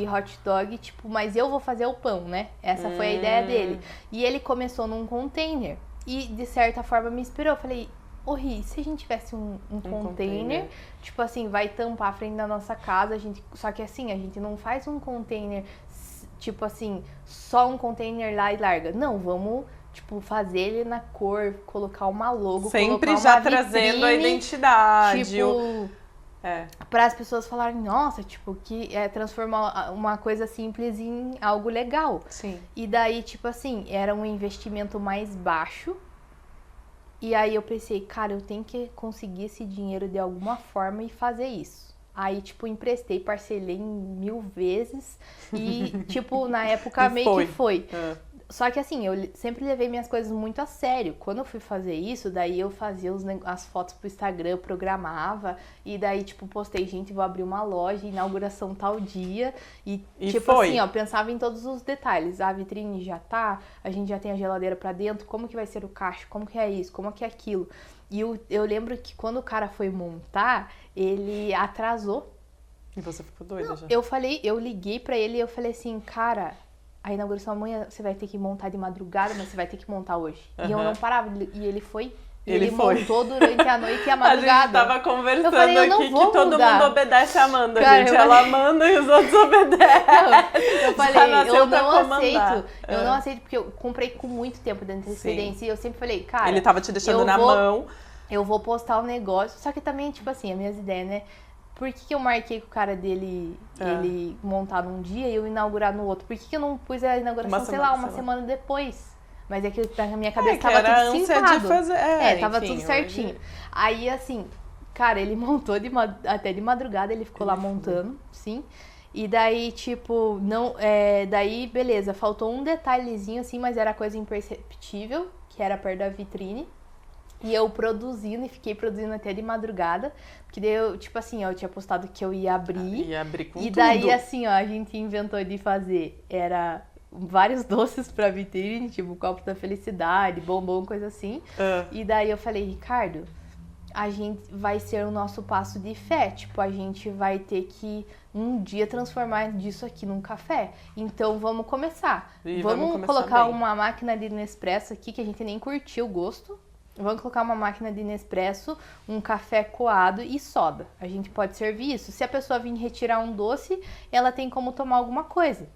hot dog, tipo, mas eu vou fazer o pão, né? Essa foi a ideia dele. E ele começou num container e, de certa forma, me inspirou. Eu falei, Ri, se a gente tivesse um container, tipo assim, vai tampar a frente da nossa casa, só que assim, a gente não faz um container, tipo assim, só um container lá e larga. Não, vamos tipo, fazer ele na cor, colocar uma logo, sempre colocar já uma trazendo a vitrine, identidade. tipo, para as pessoas falarem, nossa, tipo, que é transformar uma coisa simples em algo legal. Sim. E daí, tipo assim, era um investimento mais baixo. E aí eu pensei, cara, eu tenho que conseguir esse dinheiro de alguma forma e fazer isso. Aí, tipo, emprestei, parcelei em 1000 vezes e, tipo, na época meio que foi. Só que assim, eu sempre levei minhas coisas muito a sério. Quando eu fui fazer isso, daí eu fazia as fotos pro Instagram, eu programava. E daí, tipo, postei, gente, vou abrir uma loja, inauguração tal dia. E tipo foi. assim, ó, pensava em todos os detalhes. A vitrine já tá, a gente já tem a geladeira pra dentro, como que vai ser o caixa, como que é isso, como que é aquilo. E eu lembro que quando o cara foi montar, ele atrasou. E você ficou doida já? Eu liguei pra ele e eu falei assim, cara, a inauguração amanhã você vai ter que montar de madrugada, mas você vai ter que montar hoje. E eu não parava, e ele foi. Ele montou durante a noite e a madrugada. A gente tava conversando falei, aqui que todo mundo obedece a Amanda, cara, gente. Ela manda e os outros obedecem. Eu falei, eu não aceito. Eu não aceito, porque eu comprei com muito tempo de antecedência. E eu sempre falei, cara... Ele tava te deixando na mão. Eu vou postar o negócio. Só que também, tipo assim, as minhas ideias, né? Por que eu marquei com o cara dele ele montar num dia e eu inaugurar no outro? Por que eu não pus a inauguração, uma semana depois? Mas é que na minha cabeça tava tudo sincado. De fazer, tava tudo certinho. Hoje... Aí, assim, cara, ele montou até de madrugada, ele ficou lá montando, sim. E daí, tipo, não... daí, beleza, faltou um detalhezinho, assim, mas era coisa imperceptível, que era perto da vitrine. E eu produzindo, e fiquei produzindo até de madrugada. Porque daí eu, tipo assim, ó, eu tinha postado que eu ia abrir. Ia abrir com tudo. E daí, assim, ó, a gente inventou de fazer, era vários doces pra vitrine, tipo copo da felicidade, bombom, coisa assim. E daí eu falei, Ricardo, a gente vai ser o nosso passo de fé. Tipo, a gente vai ter que um dia transformar disso aqui num café. Então vamos começar. Vamos colocar uma máquina de Nespresso aqui, que a gente nem curtiu o gosto. Vamos colocar uma máquina de Nespresso, um café coado e soda. A gente pode servir isso. Se a pessoa vir retirar um doce, ela tem como tomar alguma coisa.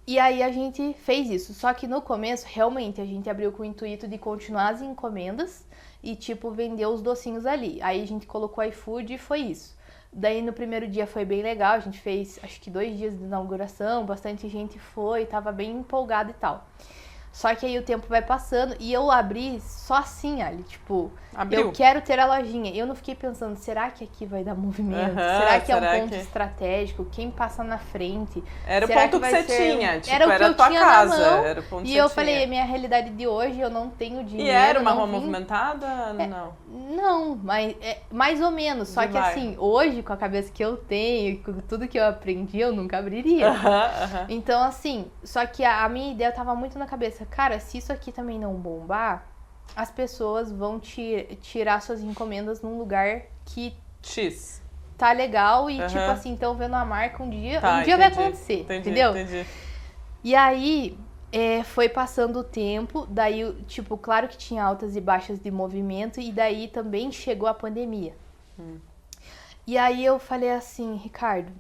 E aí a gente fez isso. Só que no começo, realmente, a gente abriu com o intuito de continuar as encomendas e, tipo, vender os docinhos ali. Aí a gente colocou iFood e foi isso. Daí no primeiro dia foi bem legal. A gente fez, acho que 2 dias de inauguração. Bastante gente foi, tava bem empolgada e tal. Só que aí o tempo vai passando e eu abri só assim, ali, tipo, eu quero ter a lojinha. Eu não fiquei pensando, será que aqui vai dar movimento? Será que é um ponto estratégico? Quem passa na frente? Era o ponto que você tinha, tipo, era o que eu tua tinha casa, na mão. era o ponto E eu falei, minha realidade de hoje, eu não tenho dinheiro. E era uma rua movimentada? Não. Não, mas mais ou menos. Só que assim, hoje, com a cabeça que eu tenho, com tudo que eu aprendi, eu nunca abriria. Então, assim, só que a minha ideia tava muito na cabeça. Cara, se isso aqui também não bombar, as pessoas vão tirar suas encomendas num lugar que tá legal e, tipo assim, estão vendo a marca um dia. Um dia vai acontecer, entendeu? Entendi. E aí, foi passando o tempo, daí, tipo, claro que tinha altas e baixas de movimento, e daí também chegou a pandemia. E aí eu falei assim, Ricardo,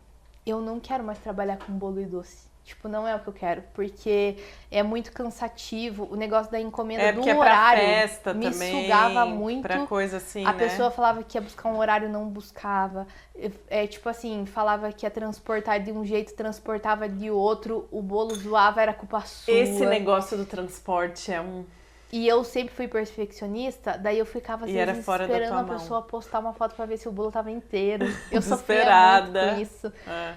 eu não quero mais trabalhar com bolo e doce. Tipo, não é o que eu quero, porque é muito cansativo. O negócio da encomenda do horário festa me também, sugava muito. Pra coisa assim, a pessoa falava que ia buscar um horário, não buscava. Tipo assim, falava que ia transportar de um jeito, transportava de outro. O bolo zoava, era culpa sua. Esse negócio do transporte é um... E eu sempre fui perfeccionista, daí eu ficava às vezes esperando a pessoa postar uma foto pra ver se o bolo tava inteiro. Eu sofria muito com isso.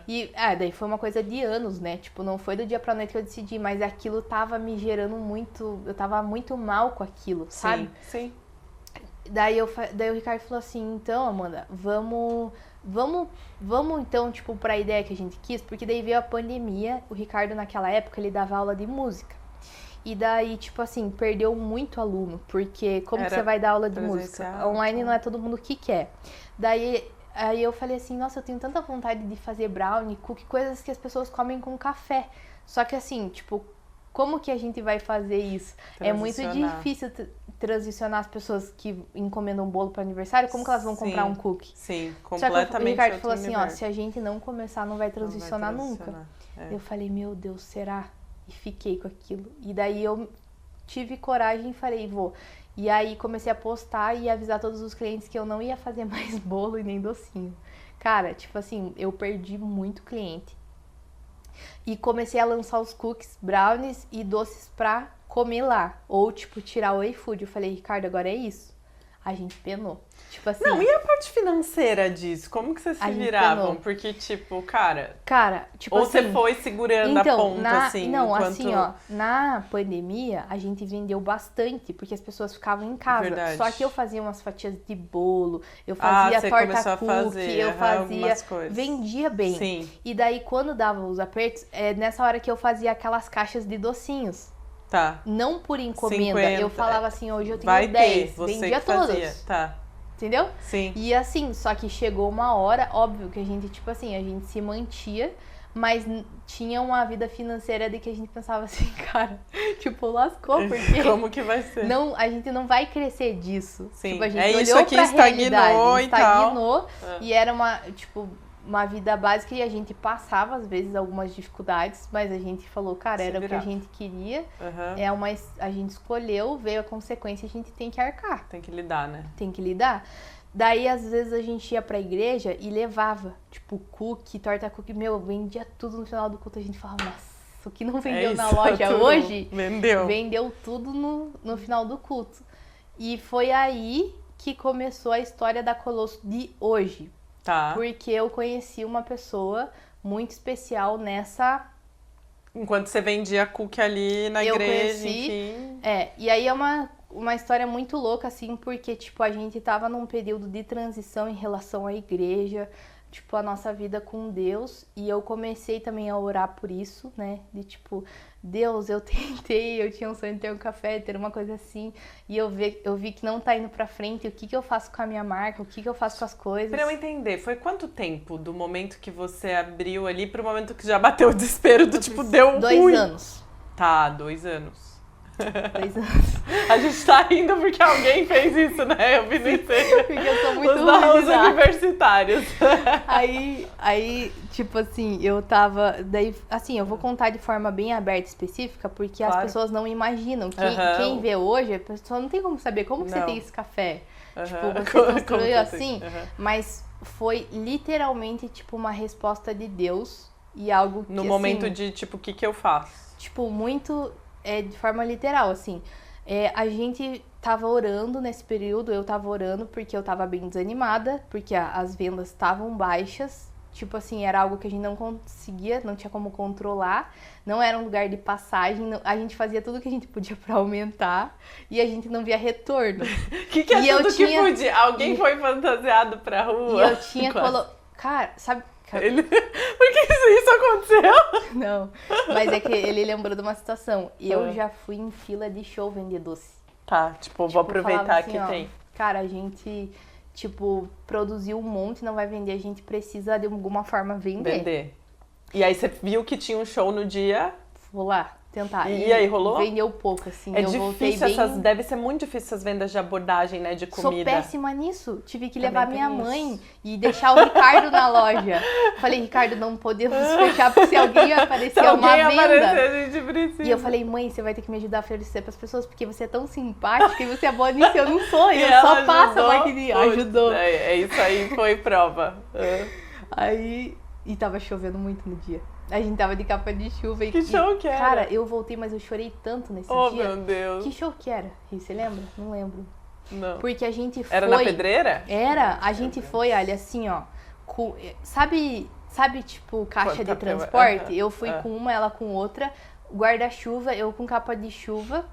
E daí foi uma coisa de anos, né? Tipo, não foi do dia pra noite que eu decidi, mas aquilo tava me gerando muito... Eu tava muito mal com aquilo, sabe? Sim. Daí o Ricardo falou assim, então, Amanda, vamos então, tipo, pra ideia que a gente quis, porque daí veio a pandemia. O Ricardo, naquela época, ele dava aula de música. E daí, tipo assim, perdeu muito aluno, porque como que você vai dar aula de música? Online não é todo mundo que quer. Aí eu falei assim, nossa, eu tenho tanta vontade de fazer brownie, cookie, coisas que as pessoas comem com café. Só que assim, tipo, como que a gente vai fazer isso? É muito difícil transicionar as pessoas que encomendam um bolo para aniversário, como que elas vão comprar um cookie? Sim, completamente. Só que o Ricardo falou assim, ó, se a gente não começar, não vai transicionar nunca. Eu falei, meu Deus, será? E fiquei com aquilo. E daí eu tive coragem e falei, vou. E aí comecei a postar e avisar todos os clientes que eu não ia fazer mais bolo e nem docinho. Cara, tipo assim, eu perdi muito cliente. E comecei a lançar os cookies, brownies e doces pra comer lá. Ou, tipo, tirar o iFood. Eu falei, Ricardo, agora é isso. A gente penou. Tipo assim... Não, e a parte financeira disso? Como que vocês se viravam? Penou. Porque, tipo, cara... Cara, tipo ou assim... Ou você foi segurando a ponta, assim? Não, enquanto... assim, ó. Na pandemia, a gente vendeu bastante, porque as pessoas ficavam em casa. Verdade. Só que eu fazia umas fatias de bolo, eu fazia torta cookie, eu fazia... Vendia bem. Sim. E daí, quando dava os apertos, é nessa hora que eu fazia aquelas caixas de docinhos. Tá. Não por encomenda. 50. Eu falava assim, hoje eu tenho Vai 10. Ter, você vendia que fazia. todos. Tá. Entendeu? Sim. E assim, só que chegou uma hora, óbvio que a gente, tipo assim, a gente se mantia, mas tinha uma vida financeira de que a gente pensava assim, cara, tipo, lascou, porque... Como que vai ser? Não, a gente não vai crescer disso. Sim. Tipo, a gente isso olhou aqui pra estagnou realidade, e tal. Estagnou e era uma, tipo... uma vida básica e a gente passava, às vezes, algumas dificuldades, mas a gente falou, cara, era o que a gente queria, a gente escolheu, veio a consequência, a gente tem que arcar. Tem que lidar, né? Tem que lidar. Daí, às vezes, a gente ia pra igreja e levava, tipo, cookie, torta cookie, vendia tudo no final do culto, a gente falava, nossa, o que não vendeu na loja hoje, vendeu tudo no final do culto. E foi aí que começou a história da Colosso de hoje. Tá. Porque eu conheci uma pessoa muito especial nessa... Enquanto você vendia cookie ali na igreja, enfim... E aí é uma história muito louca, assim, porque, tipo, a gente tava num período de transição em relação à igreja, tipo, a nossa vida com Deus, e eu comecei também a orar por isso, né, de tipo, Deus, eu tentei, eu tinha um sonho de ter um café, ter uma coisa assim, e eu vi que não tá indo pra frente, o que eu faço com a minha marca, o que eu faço com as coisas. Pra eu entender, foi quanto tempo do momento que você abriu ali pro momento que já bateu o desespero do tipo, deu ruim? 2 anos. Tá, 2 anos. 2 anos. A gente tá rindo porque alguém fez isso, né? Eu vi no Instagram. Porque eu sou muito os universitários. Aí, tipo assim, eu tava... Daí, assim, eu vou contar de forma bem aberta e específica, porque as pessoas não imaginam. Quem vê hoje, a pessoa não tem como saber como que você tem esse café. Tipo, você construiu assim, mas foi literalmente, tipo, uma resposta de Deus e algo que, no momento de, tipo, o que eu faço? Tipo, muito... de forma literal, assim. A gente tava orando nesse período, eu tava orando porque eu tava bem desanimada, porque as vendas estavam baixas. Tipo assim, era algo que a gente não conseguia, não tinha como controlar. Não era um lugar de passagem, a gente fazia tudo que a gente podia pra aumentar e a gente não via retorno. Que é tudo que podia? Alguém foi fantasiado pra rua? E eu tinha colocado... Cara, sabe... Por que isso aconteceu? Não, mas é que ele lembrou de uma situação. Eu já fui em fila de show vender doce. Tá, tipo, vou aproveitar assim, que tem. Cara, a gente, tipo, produziu um monte, não vai vender, a gente precisa de alguma forma vender. E aí você viu que tinha um show no dia? Vou lá tentar. E aí, rolou? Vendeu pouco, assim. É difícil, deve ser muito difícil essas vendas de abordagem, né, de comida. Sou péssima nisso. Tive que levar minha mãe e deixar o Ricardo na loja. Falei, Ricardo, não podemos fechar, porque se alguém aparecer uma venda. A gente precisa. E eu falei, mãe, você vai ter que me ajudar a oferecer pras pessoas, porque você é tão simpática e você é boa nisso, eu não sou. E eu só passo a maquininha. Ajudou. Isso aí foi prova. Aí... E tava chovendo muito no dia. A gente tava de capa de chuva. Que show que era? Cara, eu voltei, mas eu chorei tanto nesse dia. Oh, meu Deus. Que show que era? Você lembra? Não lembro. Não. Porque a gente foi... Era na Pedreira? Era. A gente foi, olha, assim, ó. Sabe, tipo, caixa de transporte? Eu fui com uma, ela com outra. Guarda-chuva, eu com capa de chuva.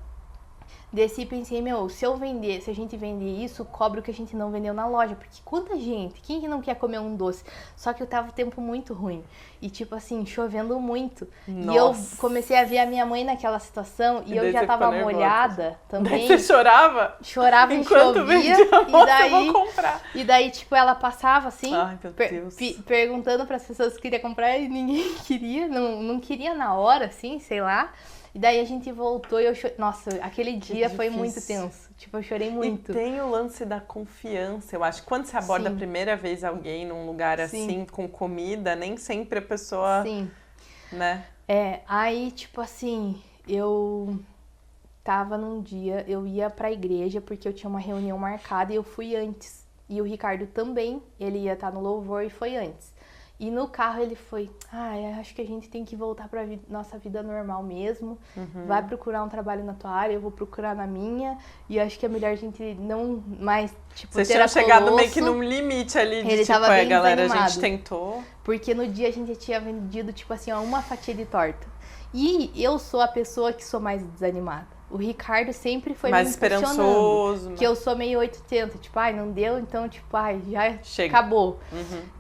Desci e pensei, se a gente vender isso, cobra o que a gente não vendeu na loja. Porque quanta gente, quem que não quer comer um doce? Só que eu tava o tempo muito ruim. E tipo assim, chovendo muito. Nossa. E eu comecei a ver a minha mãe naquela situação e eu já tava molhada também. Daí você chorava? Chorava e chovia. Eu vou comprar. E daí, tipo, ela passava assim, ai, meu Deus. Perguntando pras pessoas que queriam comprar e ninguém queria, não queria na hora, assim, sei lá. E daí a gente voltou e eu chorei. Nossa, aquele dia foi muito tenso. Tipo, eu chorei muito. E tem o lance da confiança, eu acho. Quando você aborda a primeira vez alguém num lugar assim, com comida, nem sempre a pessoa... Sim. Né? Aí, tipo assim, eu tava num dia, eu ia pra igreja porque eu tinha uma reunião marcada e eu fui antes. E o Ricardo também, ele ia estar no louvor e foi antes. E no carro ele foi, acho que a gente tem que voltar pra nossa vida normal mesmo. Vai procurar um trabalho na tua área, eu vou procurar na minha. E acho que é melhor a gente não mais, tipo, Vocês ter tinham a chegado Colosso. meio que num limite ali de Ele tipo, tava bem galera, a desanimado. gente tentou. Porque no dia a gente tinha vendido, tipo assim, ó, uma fatia de torta. E eu sou a pessoa que sou mais desanimada. O Ricardo sempre foi Mais me impressionando. esperançoso. Que eu sou meio 880. Tipo, não deu, então, tipo, já Chega. acabou.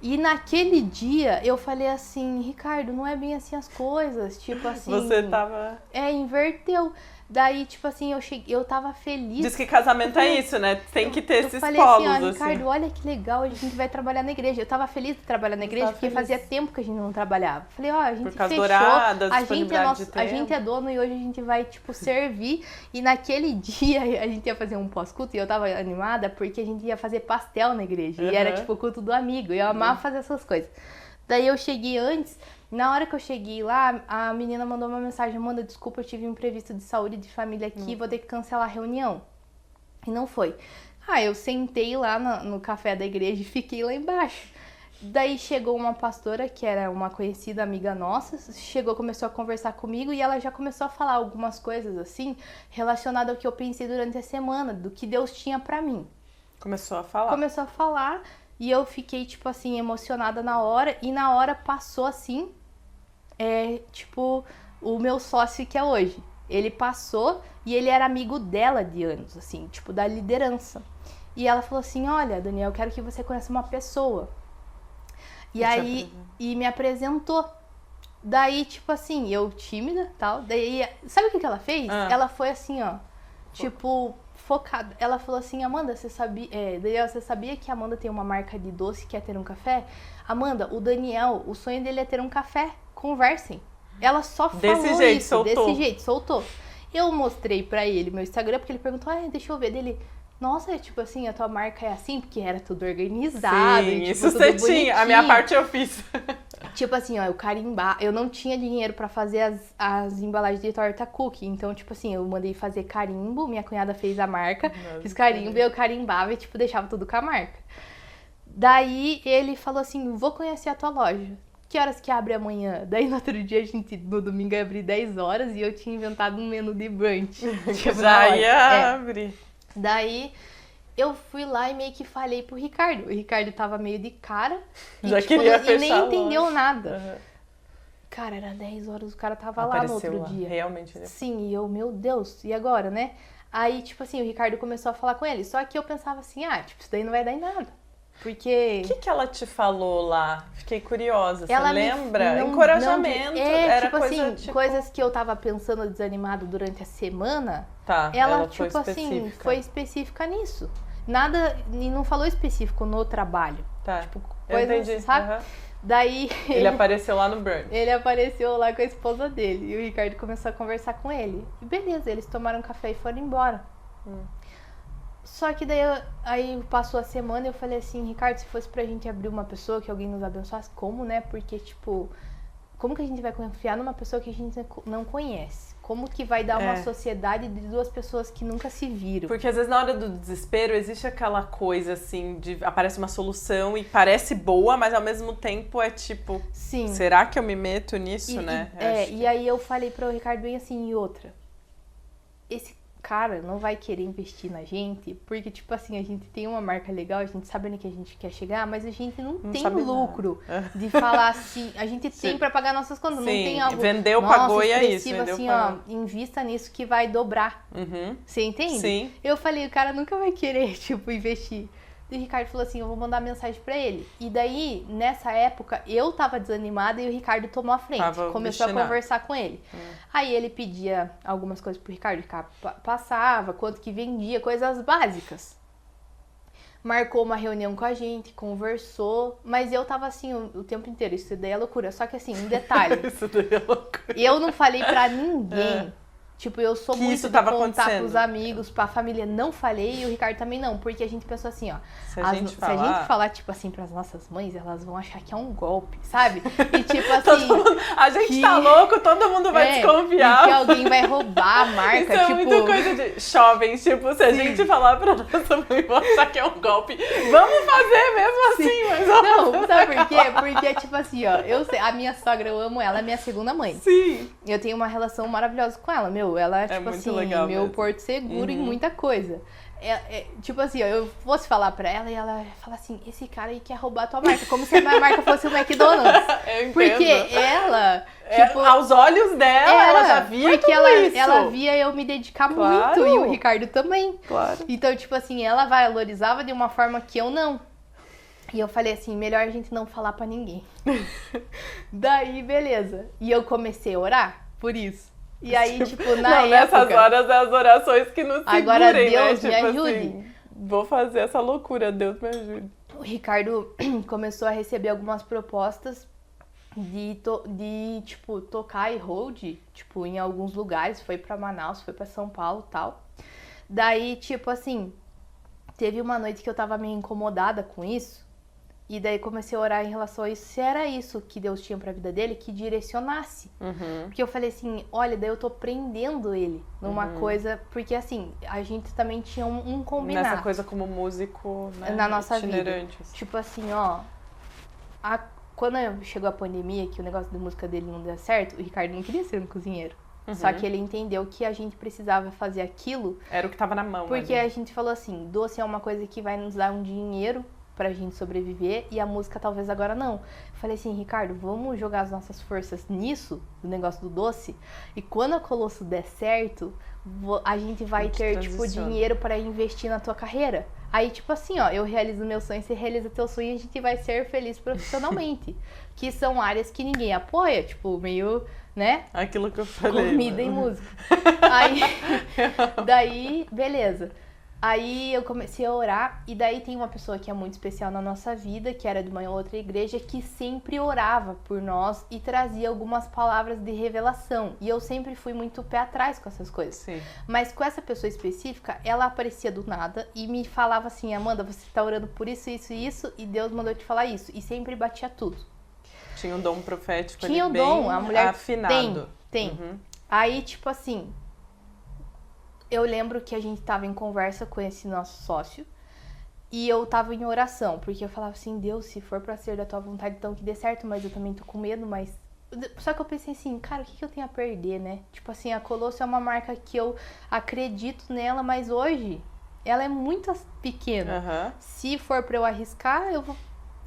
E naquele dia, eu falei assim, Ricardo, não é bem assim as coisas. Tipo assim... Você tava... inverteu. Daí, tipo assim, eu tava feliz. Diz que casamento é isso, né? Tem que ter esses falei polos, assim, Ricardo, olha que legal, a gente vai trabalhar na igreja. Eu tava feliz de trabalhar na igreja, porque fazia tempo que a gente não trabalhava. Falei, a gente Por causa fechou, do horário, da a gente é disponibilidade de a gente é dono e hoje a gente vai, tipo, servir. E naquele dia a gente ia fazer um pós-culto e eu tava animada porque a gente ia fazer pastel na igreja. E era, tipo, o culto do amigo. E eu amava fazer essas coisas. Daí eu cheguei antes. Na hora que eu cheguei lá, a menina mandou uma mensagem, Amanda, desculpa, eu tive um imprevisto de saúde de família aqui, vou ter que cancelar a reunião. E não foi. Eu sentei lá no café da igreja e fiquei lá embaixo. Daí chegou uma pastora, que era uma conhecida amiga nossa, começou a conversar comigo e ela já começou a falar algumas coisas assim, relacionadas ao que eu pensei durante a semana, do que Deus tinha pra mim. Começou a falar. Começou a falar e eu fiquei, tipo assim, emocionada na hora. E na hora passou assim... tipo, o meu sócio que é hoje. Ele passou e ele era amigo dela de anos, assim, tipo, da liderança. E ela falou assim, olha, Daniel, eu quero que você conheça uma pessoa. E aí, e me apresentou. Daí, tipo assim, eu tímida, tal. Daí, sabe o que ela fez? Ela foi assim, ó, tipo, focada. Ela falou assim, Amanda, você sabia, Daniel, você sabia que a Amanda tem uma marca de doce que é ter um café? Amanda, o Daniel, o sonho dele é ter um café. Conversem. Ela só falou desse jeito, isso. soltou. Desse jeito, soltou. Eu mostrei pra ele meu Instagram, porque ele perguntou, deixa eu ver dele. Nossa, tipo assim, a tua marca é assim? Porque era tudo organizado. Sim, tipo, isso tudo você bonitinho. tinha. A minha parte eu fiz. Tipo assim, ó, eu carimbar. Eu não tinha dinheiro pra fazer as embalagens de torta cookie. Então, tipo assim, eu mandei fazer carimbo. Minha cunhada fez a marca. Fiz carimbo e eu carimbava e, tipo, deixava tudo com a marca. Daí ele falou assim, vou conhecer a tua loja. Que horas que abre amanhã? Daí no outro dia, no domingo, ia abrir 10 horas e eu tinha inventado um menu de brunch. Que já ia abrir. Daí eu fui lá e meio que falei pro Ricardo. O Ricardo tava meio de cara. Já e, queria fechar e nem entendeu nada. Uhum. Cara, era 10 horas, o cara tava Apareceu lá no outro lá. dia. Realmente. Né? Sim, e eu, meu Deus, e agora, né? Aí, tipo assim, o Ricardo começou a falar com ele. Só que eu pensava assim, tipo, isso daí não vai dar em nada. Porque... O que ela te falou lá? Fiquei curiosa. Você ela lembra? Não, Encorajamento. Era tipo coisa, assim, coisas que eu tava pensando desanimado durante a semana. Tá, ela foi tipo assim, foi específica nisso. Nada, e não falou específico no trabalho. Tá, tipo, eu coisas, entendi. sabe? Uhum. Daí... Ele apareceu lá no brunch. Ele apareceu lá com a esposa dele. E o Ricardo começou a conversar com ele. E beleza, eles tomaram café e foram embora. Só que daí, aí passou a semana e eu falei assim, Ricardo, se fosse pra gente abrir uma pessoa, que alguém nos abençoasse, como, né? Porque, tipo, como que a gente vai confiar numa pessoa que a gente não conhece? Como que vai dar uma sociedade de duas pessoas que nunca se viram? Porque às vezes na hora do desespero existe aquela coisa assim, de aparece uma solução e parece boa, mas ao mesmo tempo é tipo, sim, será que eu me meto nisso, né? E aí eu falei pro Ricardo bem assim, e outra, esse cara não vai querer investir na gente, porque, tipo assim, a gente tem uma marca legal, a gente sabe onde que a gente quer chegar, mas a gente não tem lucro de falar assim, a gente tem pra pagar nossas contas, não tem algo... vendeu, pagou e é isso. Vendeu, assim, pagou. Invista nisso que vai dobrar. Você entende? Sim. Eu falei, o cara nunca vai querer, tipo, investir. E o Ricardo falou assim, eu vou mandar mensagem pra ele. E daí, nessa época, eu tava desanimada e o Ricardo tomou a frente. Começou a conversar com ele. Aí ele pedia algumas coisas pro Ricardo, passava, quanto que vendia, coisas básicas. Marcou uma reunião com a gente, conversou, mas eu tava assim o tempo inteiro, isso daí é loucura. Só que assim, um detalhe. Isso daí é loucura. Eu não falei pra ninguém Tipo, eu sou Que muito isso de tava contar acontecendo. pros amigos, pra família. Não falei e o Ricardo também não. Porque a gente pensou assim, ó. Se a gente falar, tipo assim, pras nossas mães, elas vão achar que é um golpe, sabe? E tipo Todo assim... mundo- a gente que- tá louco, todo mundo vai E desconfiar. que alguém vai roubar a marca, Isso é tipo... muito coisa de jovens, tipo, se a gente falar pra nossa mãe, vão achar que é um golpe. Vamos fazer mesmo assim, mas Não, sabe por quê? Porque, tipo assim, ó, eu sei, a minha sogra, eu amo ela, é minha segunda mãe. Sim. Eu tenho uma relação maravilhosa com ela, ela é, tipo muito assim, legal meu mesmo. porto seguro em muita coisa. Tipo assim, ó, eu fosse falar pra ela e ela fala assim, esse cara aí quer roubar a tua marca, como se a minha marca fosse o McDonald's. Eu entendo. Porque ela, tipo, aos olhos dela, ela já via porque tudo isso. ela via eu me dedicar Claro. muito e o Ricardo também. Claro. Então, tipo assim, ela valorizava de uma forma que eu não. E eu falei assim, melhor a gente não falar pra ninguém. Daí, beleza. E eu comecei a orar por isso. E aí, tipo, na nessas época... horas é as orações que nos segurem, Agora, Deus né? me Tipo ajude. assim, vou fazer essa loucura, Deus me ajude. O Ricardo começou a receber algumas propostas tipo, tocar e hold, tipo, em alguns lugares. Foi pra Manaus, foi pra São Paulo e tal. Daí, tipo assim, teve uma noite que eu tava meio incomodada com isso. E daí comecei a orar em relação a isso. Se era isso que Deus tinha pra vida dele, que direcionasse. Porque eu falei assim, olha, daí eu tô prendendo ele numa coisa... Porque assim, a gente também tinha um combinado. Nessa coisa como músico, né? Na nossa itinerante, vida. assim. Tipo assim, ó... Quando chegou a pandemia, que o negócio da música dele não deu certo, o Ricardo não queria ser um cozinheiro. Só que ele entendeu que a gente precisava fazer aquilo. Era o que tava na mão. Porque ali. a gente falou assim, doce é uma coisa que vai nos dar um dinheiro pra gente sobreviver e a música talvez agora não. Eu falei assim, Ricardo, vamos jogar as nossas forças nisso, no negócio do doce, e quando a Colosso der certo, a gente vai ter, tipo, dinheiro pra investir na tua carreira. Aí, tipo assim, ó, eu realizo meu sonho, você realiza teu sonho e a gente vai ser feliz profissionalmente. Que são áreas que ninguém apoia, tipo, meio, né? Aquilo que eu falei. Comida e música. Aí, daí, beleza. Aí eu comecei a orar e daí tem uma pessoa que é muito especial na nossa vida, que era de uma outra igreja, que sempre orava por nós e trazia algumas palavras de revelação. E eu sempre fui muito pé atrás com essas coisas. Sim. Mas com essa pessoa específica, ela aparecia do nada e me falava assim, Amanda, você tá orando por isso, isso e isso, e Deus mandou te falar isso. E sempre batia tudo. Tinha um dom profético Tinha ali o dom, bem a mulher afinado. tem. Aí, tipo assim, eu lembro que a gente tava em conversa com esse nosso sócio e eu tava em oração, porque eu falava assim, Deus, se for pra ser da tua vontade, então que dê certo, mas eu também tô com medo, mas... Só que eu pensei assim, cara, o que eu tenho a perder, né? Tipo assim, a Colosso é uma marca que eu acredito nela, mas hoje ela é muito pequena. Se for pra eu arriscar, eu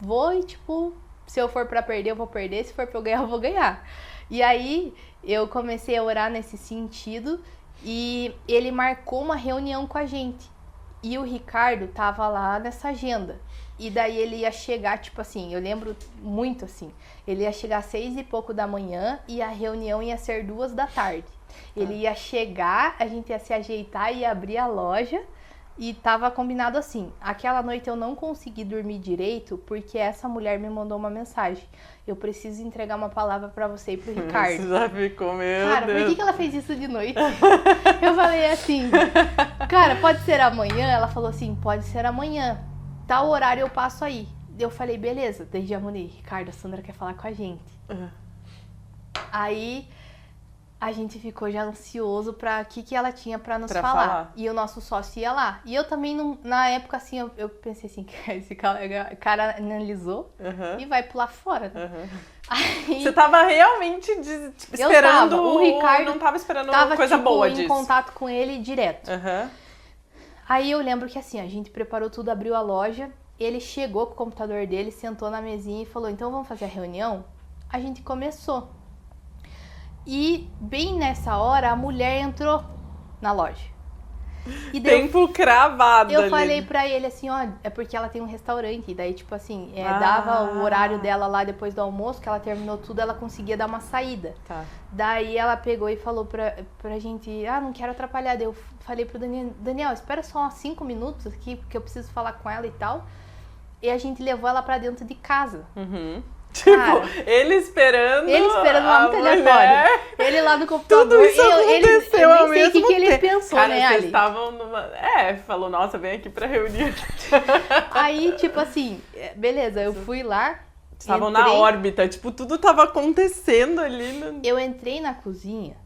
vou e, tipo, se eu for pra perder, eu vou perder, se for pra eu ganhar, eu vou ganhar. E aí, eu comecei a orar nesse sentido e ele marcou uma reunião com a gente. E o Ricardo tava lá nessa agenda. E daí ele ia chegar, tipo assim, eu lembro muito assim, ele ia chegar às 6 e pouco da manhã e a reunião ia ser 2 da tarde. Ele ia chegar, a gente ia se ajeitar e abrir a loja e tava combinado assim. Aquela noite eu não consegui dormir direito porque essa mulher me mandou uma mensagem. Eu preciso entregar uma palavra pra você e pro Ricardo. Você já ficou, meu Cara, Deus. por que ela fez isso de noite? Eu falei assim, cara, pode ser amanhã? Ela falou assim, pode ser amanhã. Tal horário eu passo aí. Eu falei, beleza. Daí já mandei, Ricardo, a Sandra quer falar com a gente. Aí a gente ficou já ansioso pra o que ela tinha pra nos falar. E o nosso sócio ia lá. E eu também, na época, assim, eu pensei assim, esse cara analisou e vai pular fora. Né? Aí, você tava realmente esperando... O Ricardo não tava esperando tava, coisa tipo, boa em disso. contato com ele direto. Aí eu lembro que assim, a gente preparou tudo, abriu a loja, ele chegou com o computador dele, sentou na mesinha e falou, então vamos fazer a reunião? A gente começou. E bem nessa hora, a mulher entrou na loja. E daí Tempo cravado eu ali. falei pra ele assim, ó, é porque ela tem um restaurante. E daí, tipo assim, dava o horário dela lá depois do almoço, que ela terminou tudo, ela conseguia dar uma saída. Daí ela pegou e falou pra gente, não quero atrapalhar. Daí eu falei pro Daniel, espera só uns 5 minutos aqui, porque eu preciso falar com ela e tal. E a gente levou ela pra dentro de casa. Tipo, Cara, ele esperando lá no telefone. Ele lá no computador. Tudo isso aconteceu eu ao nem sei o mesmo que ele tempo. pensou, Cara, né, vocês Ali? estavam numa... falou, nossa, vem aqui pra reunir. Aí, tipo assim, beleza, eu fui lá. Estavam na órbita, tipo, tudo tava acontecendo ali. Eu entrei na cozinha.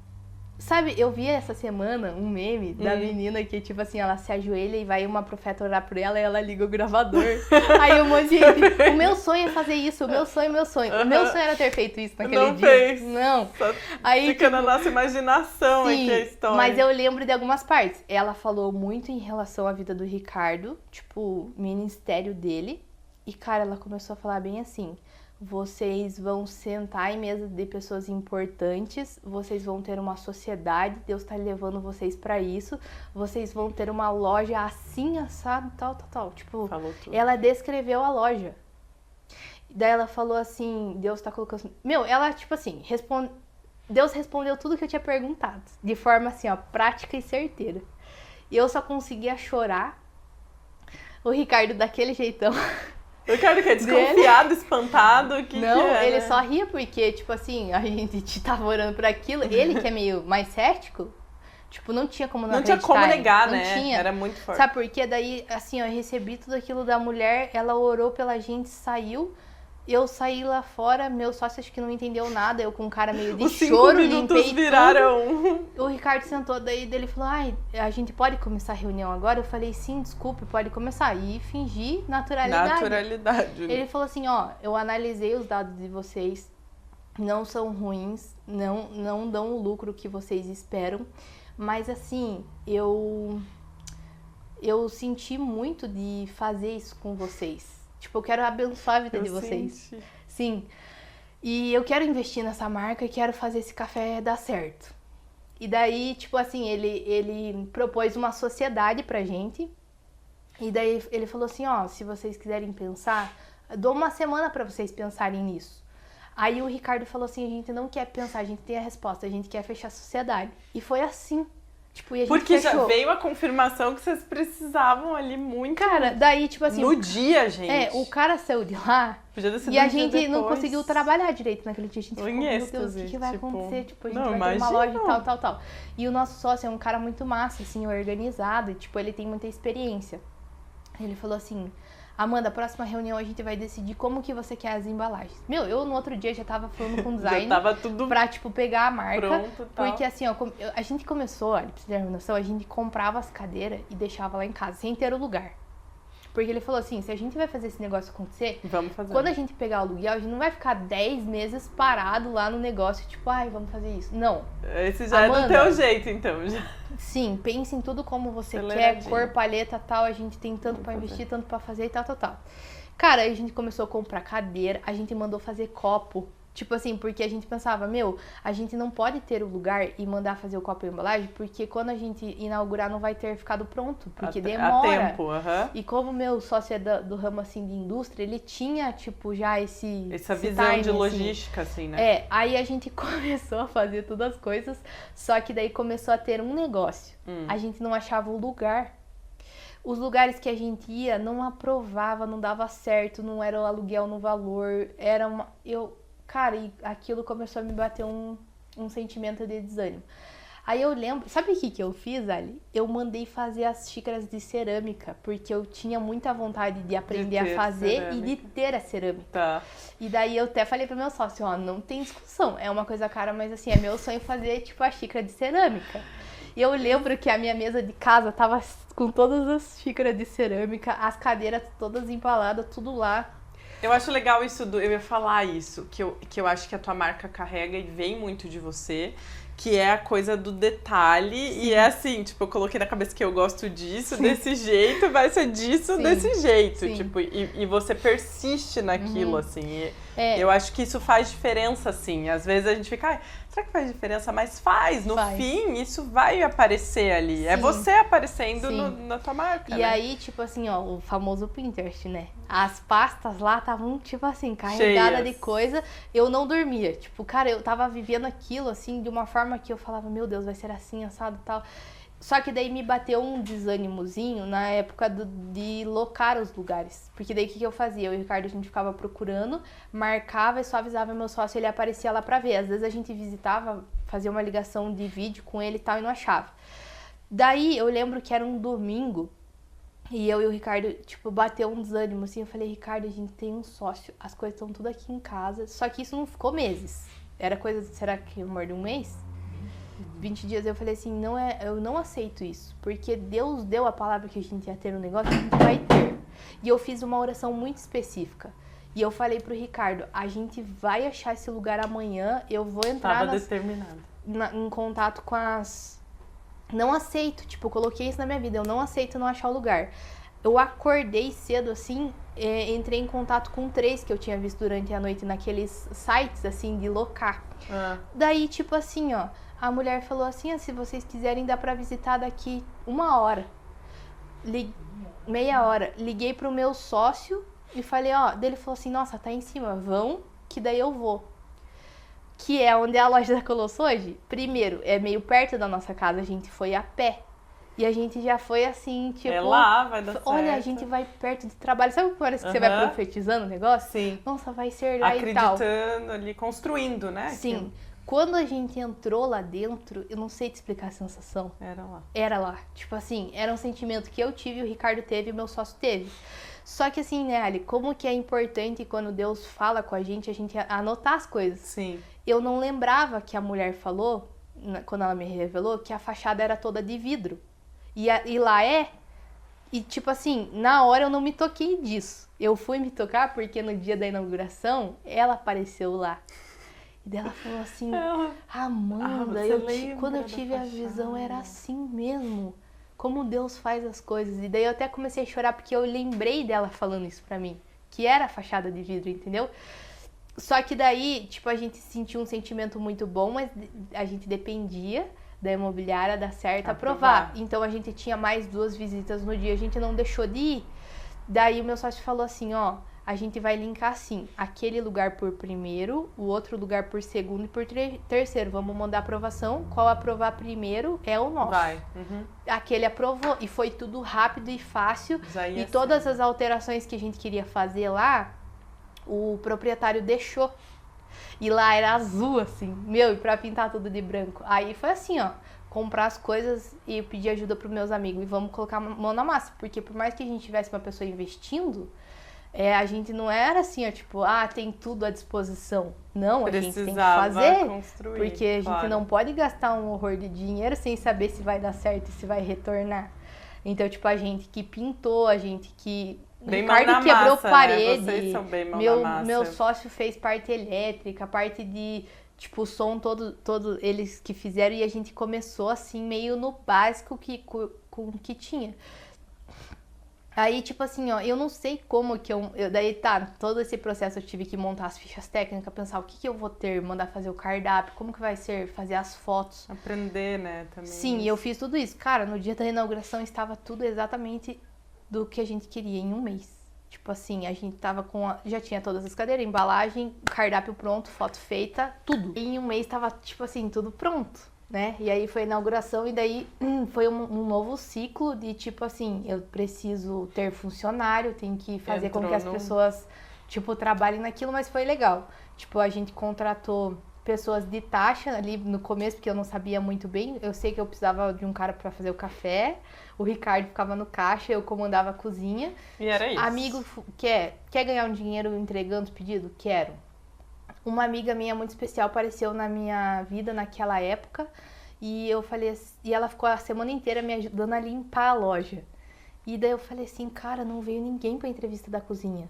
Sabe, eu vi essa semana um meme da menina que, tipo assim, ela se ajoelha e vai uma profeta orar por ela e ela liga o gravador. Aí um monte de gente, o meu sonho é fazer isso, o meu sonho. O meu sonho era ter feito isso naquele Não dia. Fez. Não. Só Aí, fica tipo, na nossa imaginação sim, aqui a história. mas eu lembro de algumas partes. Ela falou muito em relação à vida do Ricardo, tipo, ministério dele. E, cara, ela começou a falar bem assim: vocês vão sentar em mesa de pessoas importantes, vocês vão ter uma sociedade, Deus tá levando vocês pra isso, vocês vão ter uma loja assim, assado, tal. Tipo, Falou tudo. ela descreveu a loja. Daí ela falou assim, Deus tá colocando... Meu, ela, tipo assim, Deus respondeu tudo que eu tinha perguntado, de forma assim, ó, prática e certeira. E eu só conseguia chorar. O Ricardo daquele jeitão... O Ricardo que é desconfiado, espantado, o que Não, que é, ele né? só ria porque, tipo assim, a gente tava orando por aquilo. Ele que é meio mais cético, tipo, não tinha como Não tinha acreditar. como negar, não né? Tinha. Era muito forte. Sabe por quê? Daí, assim, ó, eu recebi tudo aquilo da mulher, ela orou pela gente, saiu. Eu saí lá fora, meu sócio acho que não entendeu nada, eu com um cara meio de Os 5 choro, minutos limpei viraram... tudo. O Ricardo sentou, daí ele falou, ai, a gente pode começar a reunião agora? Eu falei, sim, desculpe, pode começar. E fingi naturalidade. Naturalidade. Né? Ele falou assim, ó, eu analisei os dados de vocês, não são ruins, não dão o lucro que vocês esperam, mas assim, eu senti muito de fazer isso com vocês. Tipo, eu quero abençoar a vida de vocês. Senti. Sim. E eu quero investir nessa marca e quero fazer esse café dar certo. E daí, tipo assim, ele propôs uma sociedade pra gente. E daí ele falou assim, ó, se vocês quiserem pensar, dou uma semana pra vocês pensarem nisso. Aí o Ricardo falou assim, a gente não quer pensar, a gente tem a resposta, a gente quer fechar a sociedade. E foi assim. Tipo, e a gente Porque fechou. já veio a confirmação que vocês precisavam ali muito. Cara, daí, tipo assim... No dia, gente. o cara saiu de lá Podia ter sido e a um dia gente não depois. conseguiu trabalhar direito naquele dia. A gente ficou, Em meu Deus, êxtase, o que vai tipo, acontecer? Tipo, a gente não, vai ter uma loja imagino. e tal. E o nosso sócio é um cara muito massa, assim, organizado. E, tipo, ele tem muita experiência. Ele falou assim... Amanda, próxima reunião a gente vai decidir como que você quer as embalagens. Meu, eu no outro dia já tava falando com o design Já tava tudo pra, tipo, pegar a marca. pronto, tal. Porque assim, ó, a gente começou, olha, pra você ter uma noção, a gente comprava as cadeiras e deixava lá em casa, sem ter o lugar. Porque ele falou assim, se a gente vai fazer esse negócio acontecer, Vamos fazer. quando a gente pegar o aluguel, a gente não vai ficar 10 meses parado lá no negócio, tipo, ai, vamos fazer isso. Não. Esse já Amanda, é do teu jeito, então. Já. Sim, pense em tudo como você quer, Aceleradinho. cor, palheta, tal, a gente tem tanto pra investir, tanto pra fazer e tal. Cara, aí a gente começou a comprar cadeira, a gente mandou fazer copo. Tipo assim, porque a gente pensava, meu, a gente não pode ter o lugar e mandar fazer o copo e a embalagem, porque quando a gente inaugurar não vai ter ficado pronto, porque demora. A tempo, aham. E como meu sócio é do ramo, assim, de indústria, ele tinha, tipo, já essa visão time, de assim. logística, assim, né? É, aí a gente começou a fazer todas as coisas, só que daí começou a ter um negócio. A gente não achava o lugar. Os lugares que a gente ia não aprovava, não dava certo, não era o aluguel no valor, era uma... Cara, e aquilo começou a me bater um sentimento de desânimo. Aí eu lembro, sabe o que eu fiz, Ali? Eu mandei fazer as xícaras de cerâmica, porque eu tinha muita vontade de aprender a fazer cerâmica. e de ter a cerâmica. Tá. E daí eu até falei pro meu sócio, ó, não tem discussão, é uma coisa cara, mas assim, é meu sonho fazer, tipo, a xícara de cerâmica. E eu lembro que a minha mesa de casa tava com todas as xícaras de cerâmica, as cadeiras todas empaladas, tudo lá. Eu acho legal isso, eu ia falar isso, que eu acho que a tua marca carrega e vem muito de você, que é a coisa do detalhe. Sim. E é assim, tipo, eu coloquei na cabeça que eu gosto disso, sim, desse jeito, vai ser disso, sim, desse jeito, sim, tipo, e você persiste naquilo, assim. Eu acho que isso faz diferença, assim. Às vezes a gente fica, ai, será que faz diferença? Mas faz. No fim, isso vai aparecer ali. Sim. É você aparecendo na tua marca, E aí, tipo assim, ó, o famoso Pinterest, né? As pastas lá estavam, tipo assim, carregadas de coisa. Eu não dormia. Tipo, cara, eu tava vivendo aquilo, assim, de uma forma que eu falava, meu Deus, vai ser assim, assado e tal. Só que daí me bateu um desânimozinho na época de locar os lugares. Porque daí o que eu fazia? Eu e o Ricardo, a gente ficava procurando, marcava e só avisava meu sócio, ele aparecia lá pra ver. Às vezes a gente visitava, fazia uma ligação de vídeo com ele e tal, e não achava. Daí eu lembro que era um domingo, e eu e o Ricardo, tipo, bateu um desânimo, assim. Eu falei, Ricardo, a gente tem um sócio, as coisas estão tudo aqui em casa. Só que isso não ficou meses. Era coisa, será que amor de um mês? 20 dias. Eu falei assim, eu não aceito isso. Porque Deus deu a palavra que a gente ia ter no negócio, a gente vai ter. E eu fiz uma oração muito específica. E eu falei pro Ricardo, a gente vai achar esse lugar amanhã, eu vou entrar em contato com as... Não aceito, tipo, eu coloquei isso na minha vida, eu não aceito não achar o lugar. Eu acordei cedo, assim, entrei em contato com 3 que eu tinha visto durante a noite naqueles sites, assim, de locar. Daí, tipo assim, ó, a mulher falou assim, se vocês quiserem dá pra visitar daqui 1 hora. Meia hora. Liguei pro meu sócio e falei, ó, dele falou assim, nossa, tá em cima, vão, que daí eu vou. Que é onde é a loja da Colosso hoje. Primeiro, é meio perto da nossa casa, a gente foi a pé. E a gente já foi assim, tipo... É lá, vai dar certo. Olha, a gente vai perto do trabalho. Sabe o que parece que você vai profetizando o negócio? Sim. Nossa, vai ser lá e tal. Acreditando ali, construindo, né? Sim. Aquilo. Quando a gente entrou lá dentro, eu não sei te explicar a sensação. Era lá. Era lá. Tipo assim, era um sentimento que eu tive, o Ricardo teve e o meu sócio teve. Só que assim, né, Ali, como que é importante quando Deus fala com a gente anotar as coisas. Sim. Eu não lembrava que a mulher falou, quando ela me revelou, que a fachada era toda de vidro. E lá é. E tipo assim, na hora eu não me toquei disso. Eu fui me tocar porque no dia da inauguração, ela apareceu lá. E daí ela falou assim, Amanda, quando eu tive a visão era assim mesmo. Como Deus faz as coisas. E daí eu até comecei a chorar porque eu lembrei dela falando isso pra mim. Que era a fachada de vidro, entendeu? Só que daí, tipo, a gente sentiu um sentimento muito bom, mas a gente dependia da imobiliária dar certo, aprovar. Então a gente tinha mais 2 visitas no dia, a gente não deixou de ir. Daí o meu sócio falou assim, ó, a gente vai linkar assim, aquele lugar por primeiro, o outro lugar por segundo e por terceiro. Vamos mandar aprovação, qual aprovar primeiro é o nosso. Vai. Aquele aprovou e foi tudo rápido e fácil. E todas as alterações que a gente queria fazer lá, o proprietário deixou. E lá era azul, assim, e pra pintar tudo de branco. Aí foi assim, ó, comprar as coisas e pedir ajuda pros meus amigos. E vamos colocar a mão na massa. Porque por mais que a gente tivesse uma pessoa investindo, a gente não era assim, ó, tipo, tem tudo à disposição. Não, a gente tem que fazer. Porque a gente não pode gastar um horror de dinheiro sem saber se vai dar certo e se vai retornar. Então, tipo, a gente que pintou, a gente que... Bem Ricardo quebrou massa, parede, né? Vocês são bem mão na massa. Meu sócio fez parte elétrica, parte de, tipo, som todo eles que fizeram, e a gente começou assim, meio no básico com o que tinha. Aí, tipo assim, ó, eu não sei como que daí todo esse processo eu tive que montar as fichas técnicas, pensar o que eu vou ter, mandar fazer o cardápio, como que vai ser, fazer as fotos. Aprender, né, também. Sim, e eu fiz tudo isso. Cara, no dia da inauguração estava tudo exatamente do que a gente queria em 1 mês. Tipo assim, a gente tava já tinha todas as cadeiras, embalagem, cardápio pronto, foto feita, tudo. E em 1 mês tava, tipo assim, tudo pronto, né? E aí foi a inauguração e daí foi um novo ciclo de, tipo assim, eu preciso ter funcionário, tenho que fazer com que as pessoas, tipo, trabalhem naquilo, mas foi legal. Tipo, a gente contratou pessoas de taxa ali no começo, porque eu não sabia muito bem. Eu sei que eu precisava de um cara para fazer o café. O Ricardo ficava no caixa, eu comandava a cozinha. E era isso. Amigo quer ganhar um dinheiro entregando os pedidos? Quero. Uma amiga minha muito especial apareceu na minha vida naquela época. E eu falei, e ela ficou a semana inteira me ajudando a limpar a loja. E daí eu falei assim, cara, não veio ninguém pra entrevista da cozinha.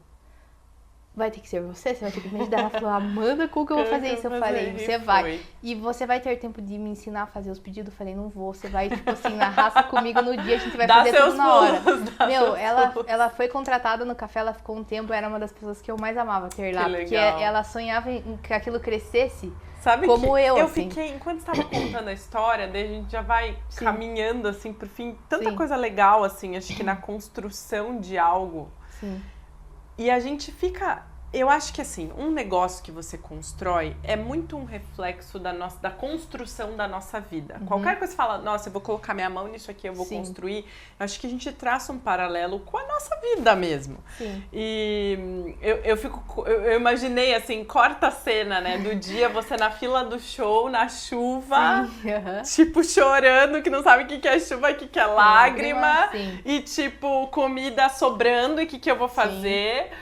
Vai ter que ser você vai ter que me ajudar. Ela falou, Amanda, como que eu vou fazer isso? Eu falei, você vai. E você vai ter tempo de me ensinar a fazer os pedidos? Eu falei, não vou. Você vai, tipo assim, na raça comigo no dia, a gente vai fazer tudo na hora. Meu, ela foi contratada no café, ela ficou um tempo, era uma das pessoas que eu mais amava ter lá. Porque ela sonhava em que aquilo crescesse. Sabe como que eu assim. Fiquei, enquanto estava contando a história, daí a gente já vai caminhando, assim, pro fim. Tanta coisa legal, assim, acho que na construção de algo. Sim. E a gente fica Eu acho que assim, um negócio que você constrói é muito um reflexo da construção da nossa vida. Qualquer coisa que você fala, nossa, eu vou colocar minha mão nisso aqui, eu vou construir. Eu acho que a gente traça um paralelo com a nossa vida mesmo. Sim. E eu imaginei assim, corta a cena, né? Do dia você na fila do show, na chuva, tipo chorando, que não sabe o que é chuva, o que é lágrima. E tipo, comida sobrando, e o que eu vou fazer.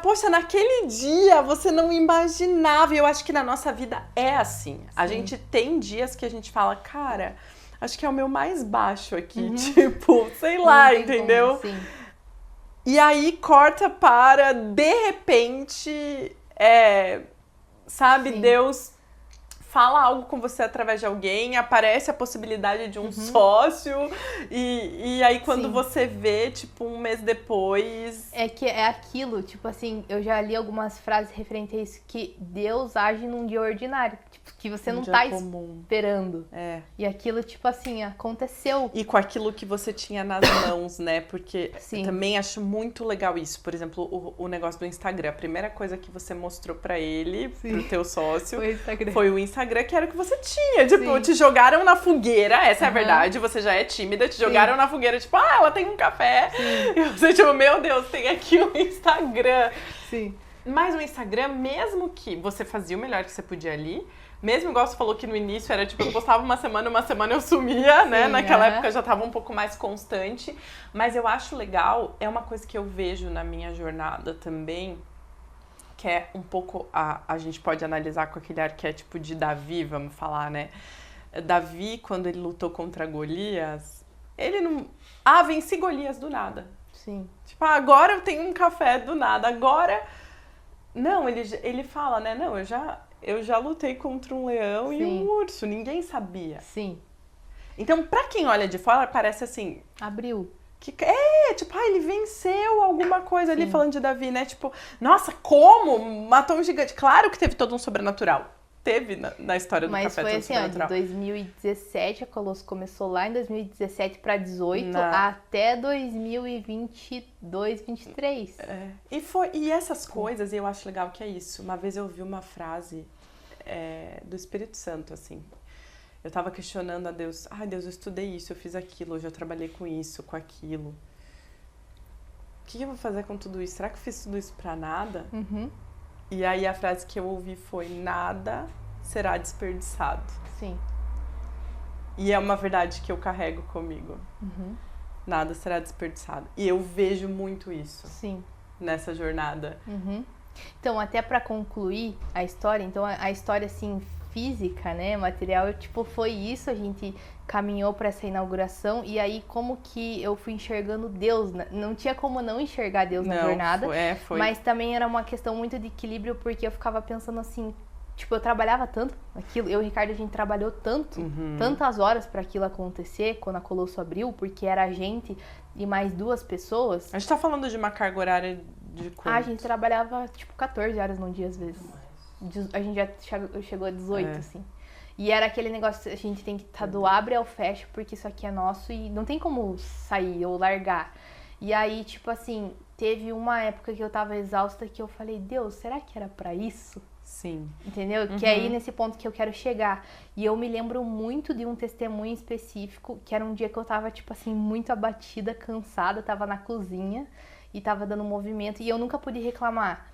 Poxa, naquele dia você não imaginava. E eu acho que na nossa vida é assim. A gente tem dias que a gente fala, cara, acho que é o meu mais baixo aqui. Tipo, sei lá, entendeu? Como, e aí corta para, de repente, sabe, Deus fala algo com você através de alguém, aparece a possibilidade de um sócio, e aí quando você vê, tipo, um mês depois... É que é aquilo, tipo assim, eu já li algumas frases referentes a isso, que Deus age num dia ordinário, tipo, que você não tá esperando. E aquilo, tipo assim, aconteceu. E com aquilo que você tinha nas mãos, né? Porque eu também acho muito legal isso. Por exemplo, o negócio do Instagram. A primeira coisa que você mostrou pra ele, pro teu sócio, foi o Instagram, que era o que você tinha. Tipo, te jogaram na fogueira, essa é a verdade, você já é tímida, te jogaram na fogueira, tipo, ela tem um café. E você, tipo, meu Deus, tem aqui um Instagram. Mas o Instagram, mesmo que você fazia o melhor que você podia ali, mesmo igual você falou que no início era tipo, eu postava uma semana eu sumia, né? Naquela época já tava um pouco mais constante. Mas eu acho legal, é uma coisa que eu vejo na minha jornada também, que é um pouco, a gente pode analisar com aquele arquétipo de Davi, vamos falar, né? Davi, quando ele lutou contra Golias, ele não... venci Golias do nada. Tipo, agora eu tenho um café do nada, agora... Não, ele fala, né? Não, eu já lutei contra um leão e um urso, ninguém sabia. Então, pra quem olha de fora, parece assim... Abriu. Tipo, ele venceu alguma coisa ali, falando de Davi, né? Tipo, nossa, como? Matou um gigante. Claro que teve todo um sobrenatural. Teve na história do café todo sobrenatural. Mas foi assim, ó, de 2017, a Colosso começou lá em 2017 pra 18, até 2022, 2023. E essas coisas, eu acho legal que é isso. Uma vez eu ouvi uma frase do Espírito Santo, assim... Eu tava questionando a Deus, Deus, eu estudei isso, eu fiz aquilo, hoje eu trabalhei com isso, com aquilo. O que eu vou fazer com tudo isso? Será que eu fiz tudo isso pra nada? E aí a frase que eu ouvi foi, nada será desperdiçado. E é uma verdade que eu carrego comigo. Nada será desperdiçado. E eu vejo muito isso nessa jornada. Então, até pra concluir a história, a história, assim... física, né, material, tipo, foi isso, a gente caminhou para essa inauguração e aí como que eu fui enxergando Deus, não tinha como não enxergar Deus na jornada, mas também era uma questão muito de equilíbrio, porque eu ficava pensando assim, tipo, eu trabalhava tanto aquilo, eu e o Ricardo, a gente trabalhou tantas horas para aquilo acontecer, quando a Colosso abriu, porque era a gente e mais 2 pessoas. A gente tá falando de uma carga horária de quanto? A gente trabalhava, tipo, 14 horas num dia, às vezes. A gente já chegou a 18, assim. E era aquele negócio, a gente tem que estar do abre ao fecha, porque isso aqui é nosso e não tem como sair ou largar. E aí, tipo assim, teve uma época que eu tava exausta que eu falei, Deus, será que era pra isso? Entendeu? Que é aí nesse ponto que eu quero chegar. E eu me lembro muito de um testemunho específico, que era um dia que eu tava, tipo assim, muito abatida, cansada, tava na cozinha e tava dando movimento e eu nunca pude reclamar.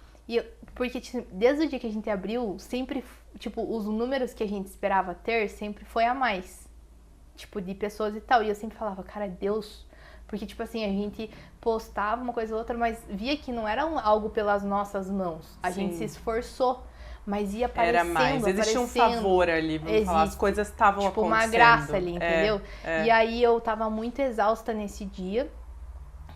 Porque desde o dia que a gente abriu, sempre, tipo, os números que a gente esperava ter sempre foi a mais. Tipo, de pessoas e tal. E eu sempre falava, cara, Deus... Porque, tipo assim, a gente postava uma coisa ou outra, mas via que não era algo pelas nossas mãos. A gente se esforçou, mas ia aparecendo, era mais. Existia um favor ali, vamos falar. As coisas estavam acontecendo. Tipo, uma graça ali, entendeu? E aí eu tava muito exausta nesse dia.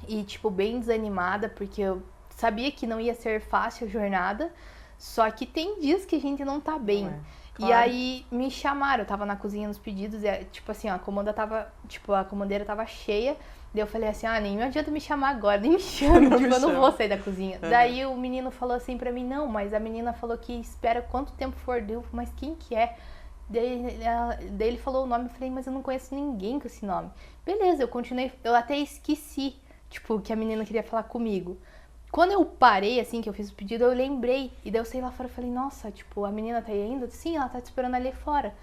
E, tipo, bem desanimada, porque eu... sabia que não ia ser fácil a jornada, só que tem dias que a gente não tá bem. Claro. E aí me chamaram, eu tava na cozinha nos pedidos, e tipo assim, a comandeira tava cheia, daí eu falei assim, nem adianta me chamar agora, nem me chama, tipo, eu não vou sair da cozinha. Daí o menino falou assim pra mim, não, mas a menina falou que espera quanto tempo for, deu, mas quem que é? Daí ele falou o nome, eu falei, mas eu não conheço ninguém com esse nome. Beleza, eu continuei, eu até esqueci, tipo, que a menina queria falar comigo. quando eu parei, assim, que eu fiz o pedido, eu lembrei. E daí eu saí lá fora e falei, nossa, tipo, a menina tá aí ainda? Sim, ela tá te esperando ali fora.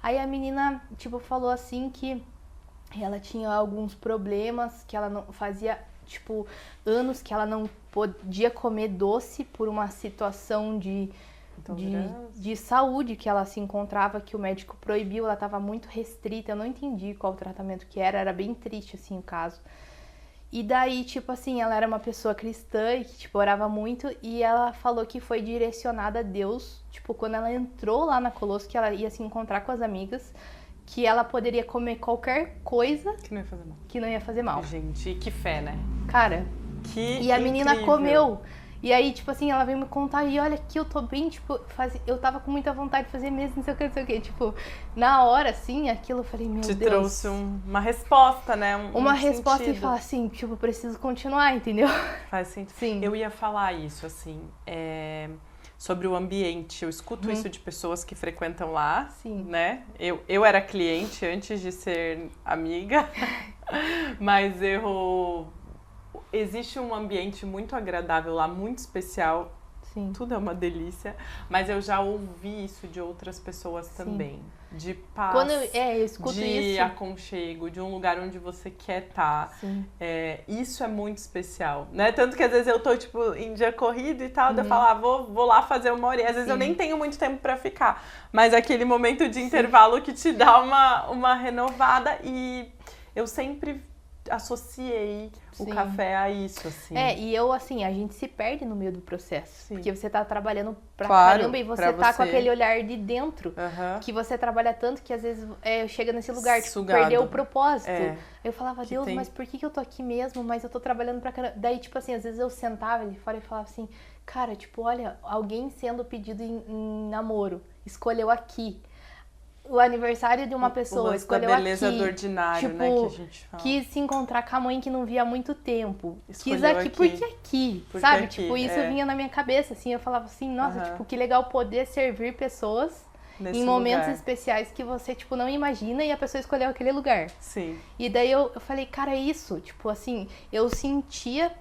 Aí a menina, tipo, falou assim que ela tinha alguns problemas, que ela não fazia, tipo, anos que ela não podia comer doce por uma situação de saúde que ela se encontrava, que o médico proibiu, ela tava muito restrita, eu não entendi qual o tratamento que era bem triste, assim, o caso. E daí, tipo assim, ela era uma pessoa cristã e que, tipo, orava muito. E ela falou que foi direcionada a Deus, tipo, quando ela entrou lá na Colosso, que ela ia se encontrar com as amigas, que ela poderia comer qualquer coisa Que não ia fazer mal. que não ia fazer mal. Gente, que fé, né? Cara, Que e a menina incrível. comeu. E aí, tipo assim, ela veio me contar, e olha que eu tô bem, tipo, eu tava com muita vontade de fazer mesmo, não sei o que. Tipo, na hora, assim, aquilo, eu falei, meu Te Deus. trouxe uma resposta, né? Uma resposta sentido. e falar assim, tipo, preciso continuar, entendeu? Faz sentido. Sim. Eu ia falar isso, assim, sobre o ambiente. Eu escuto isso de pessoas que frequentam lá, Sim. né? Eu era cliente antes de ser amiga, mas existe um ambiente muito agradável lá, muito especial. Sim. Tudo é uma delícia, mas eu já ouvi isso de outras pessoas também. De paz, Quando eu escuto de isso, aconchego, de um lugar onde você quer estar. Sim. Isso é muito especial, né? Tanto que às vezes eu tô, tipo, em dia corrido e tal, daí eu falo, vou lá fazer uma hora. E às vezes eu nem tenho muito tempo pra ficar. Mas aquele momento de intervalo que te dá uma renovada, e eu sempre associei o café a isso, assim. E eu, assim, a gente se perde no meio do processo. Sim. Porque você tá trabalhando pra Claro, caramba e você pra tá com você. aquele olhar de dentro. Que você trabalha tanto que às vezes chega nesse lugar, tipo, Sugado. perdeu o propósito. Eu falava, Que Deus, tem- mas por que eu tô aqui mesmo? Mas eu tô trabalhando pra caramba. Daí, tipo assim, às vezes eu sentava ali fora e falava assim, cara, tipo, olha, alguém sendo pedido em namoro, escolheu aqui. O aniversário de uma pessoa, escolheu da beleza aqui. do ordinário, tipo, né, que a gente fala. quis se encontrar com a mãe que não via há muito tempo. Escolheu Quis aqui, aqui. por que aqui? Porque Sabe? aqui, Tipo, isso vinha na minha cabeça, assim, eu falava assim, nossa, tipo, que legal poder servir pessoas Nesse em momentos lugar. especiais que você, tipo, não imagina e a pessoa escolheu aquele lugar. Sim. E daí eu falei, cara, é isso, tipo assim, eu sentia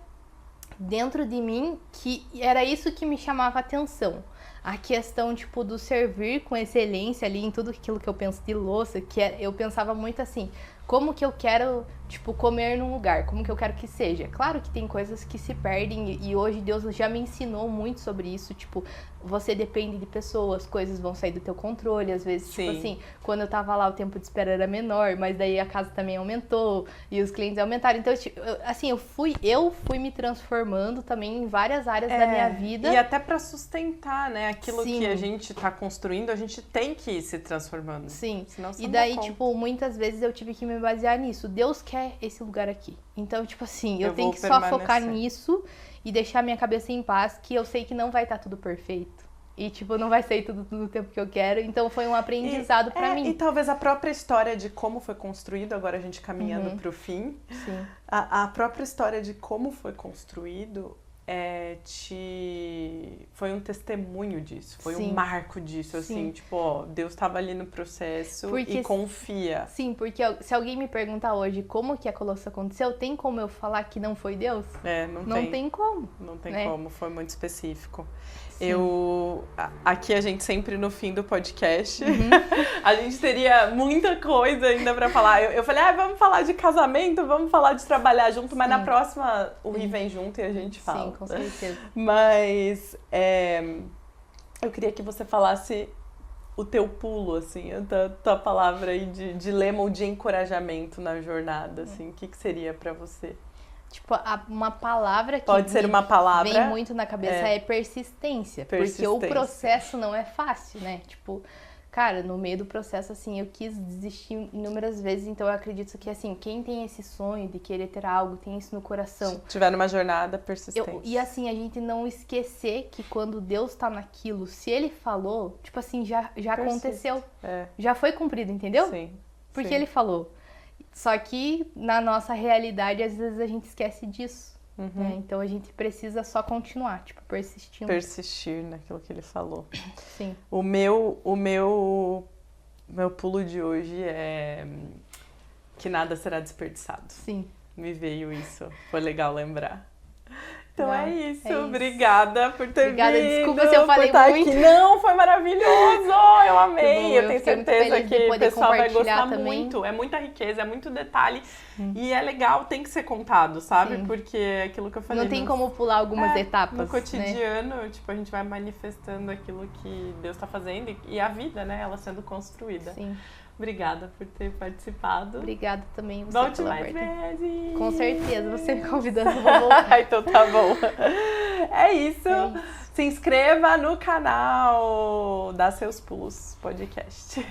dentro de mim que era isso que me chamava a atenção. A questão, tipo, do servir com excelência ali em tudo aquilo que eu penso de louça, eu pensava muito assim, como que eu quero, tipo, comer num lugar, como que eu quero que seja. Claro que tem coisas que se perdem e hoje Deus já me ensinou muito sobre isso, tipo, você depende de pessoas, coisas vão sair do teu controle, às vezes, tipo assim, quando eu tava lá o tempo de espera era menor, mas daí a casa também aumentou e os clientes aumentaram. Então, assim, eu fui me transformando também em várias áreas da minha vida. E até pra sustentar, né, aquilo Sim. que a gente tá construindo, a gente tem que ir se transformando. Sim. Senão você E não daí, dá conta. tipo, muitas vezes eu tive que me basear nisso. Deus quer esse lugar aqui. Então, tipo assim, eu Eu tenho vou que só focar permanecer. nisso e deixar minha cabeça em paz, que eu sei que não vai estar tudo perfeito. E, tipo, não vai sair tudo no tempo que eu quero. Então, foi um aprendizado pra mim. E talvez a própria história de como foi construído, agora a gente caminhando pro fim, Sim. a própria história de como foi construído foi um testemunho disso, foi Sim. um marco disso, assim, Sim. tipo, ó, Deus estava ali no processo e confia. Sim, porque se alguém me perguntar hoje como que a Colosso aconteceu, tem como eu falar que não foi Deus? Não tem como. Não tem né? como, foi muito específico. Sim. Aqui a gente sempre no fim do podcast, a gente teria muita coisa ainda pra falar. Eu falei, vamos falar de casamento, vamos falar de trabalhar junto, mas na próxima o Ri vem junto e a gente fala. Sim, com certeza. Mas eu queria que você falasse o teu pulo, assim, a tua palavra aí de lema ou de encorajamento na jornada, assim, o que seria pra você? Tipo, uma palavra que Pode ser uma palavra. vem muito na cabeça é persistência. Porque o processo não é fácil, né? Tipo, cara, no meio do processo, assim, eu quis desistir inúmeras vezes. Então, eu acredito que, assim, quem tem esse sonho de querer ter algo, tem isso no coração. Se tiver numa jornada, persistência. E, assim, a gente não esquecer que quando Deus tá naquilo, se Ele falou, tipo assim, já aconteceu. Já foi cumprido, entendeu? Sim. Porque Ele falou. Só que na nossa realidade, às vezes a gente esquece disso. Né? Então a gente precisa só continuar, tipo, persistindo. Persistir naquilo que ele falou. Sim. O meu pulo de hoje é que nada será desperdiçado. Sim. Me veio isso, foi legal lembrar. Então Não, é isso. é isso. Obrigada por ter Obrigada, vindo. desculpa se eu falei por estar muito. Aqui. Não, foi maravilhoso. Eu amei. Bom, eu tenho fiquei muito certeza feliz de que o poder pessoal vai compartilhar gostar também. muito. É muita riqueza, é muito detalhe. E é legal, tem que ser contado, sabe? Sim. Porque é aquilo que eu falei. Não tem como pular algumas etapas. No cotidiano, tipo, a gente vai manifestando aquilo que Deus está fazendo e a vida, né? Ela sendo construída. Sim. Obrigada por ter participado. Obrigada também você Volte pela mais oportunidade. vezes. Com certeza, você me convidando, eu vou voltar. Então tá bom. É isso. É isso. Se inscreva no canal Dá Seus Pulos Podcast.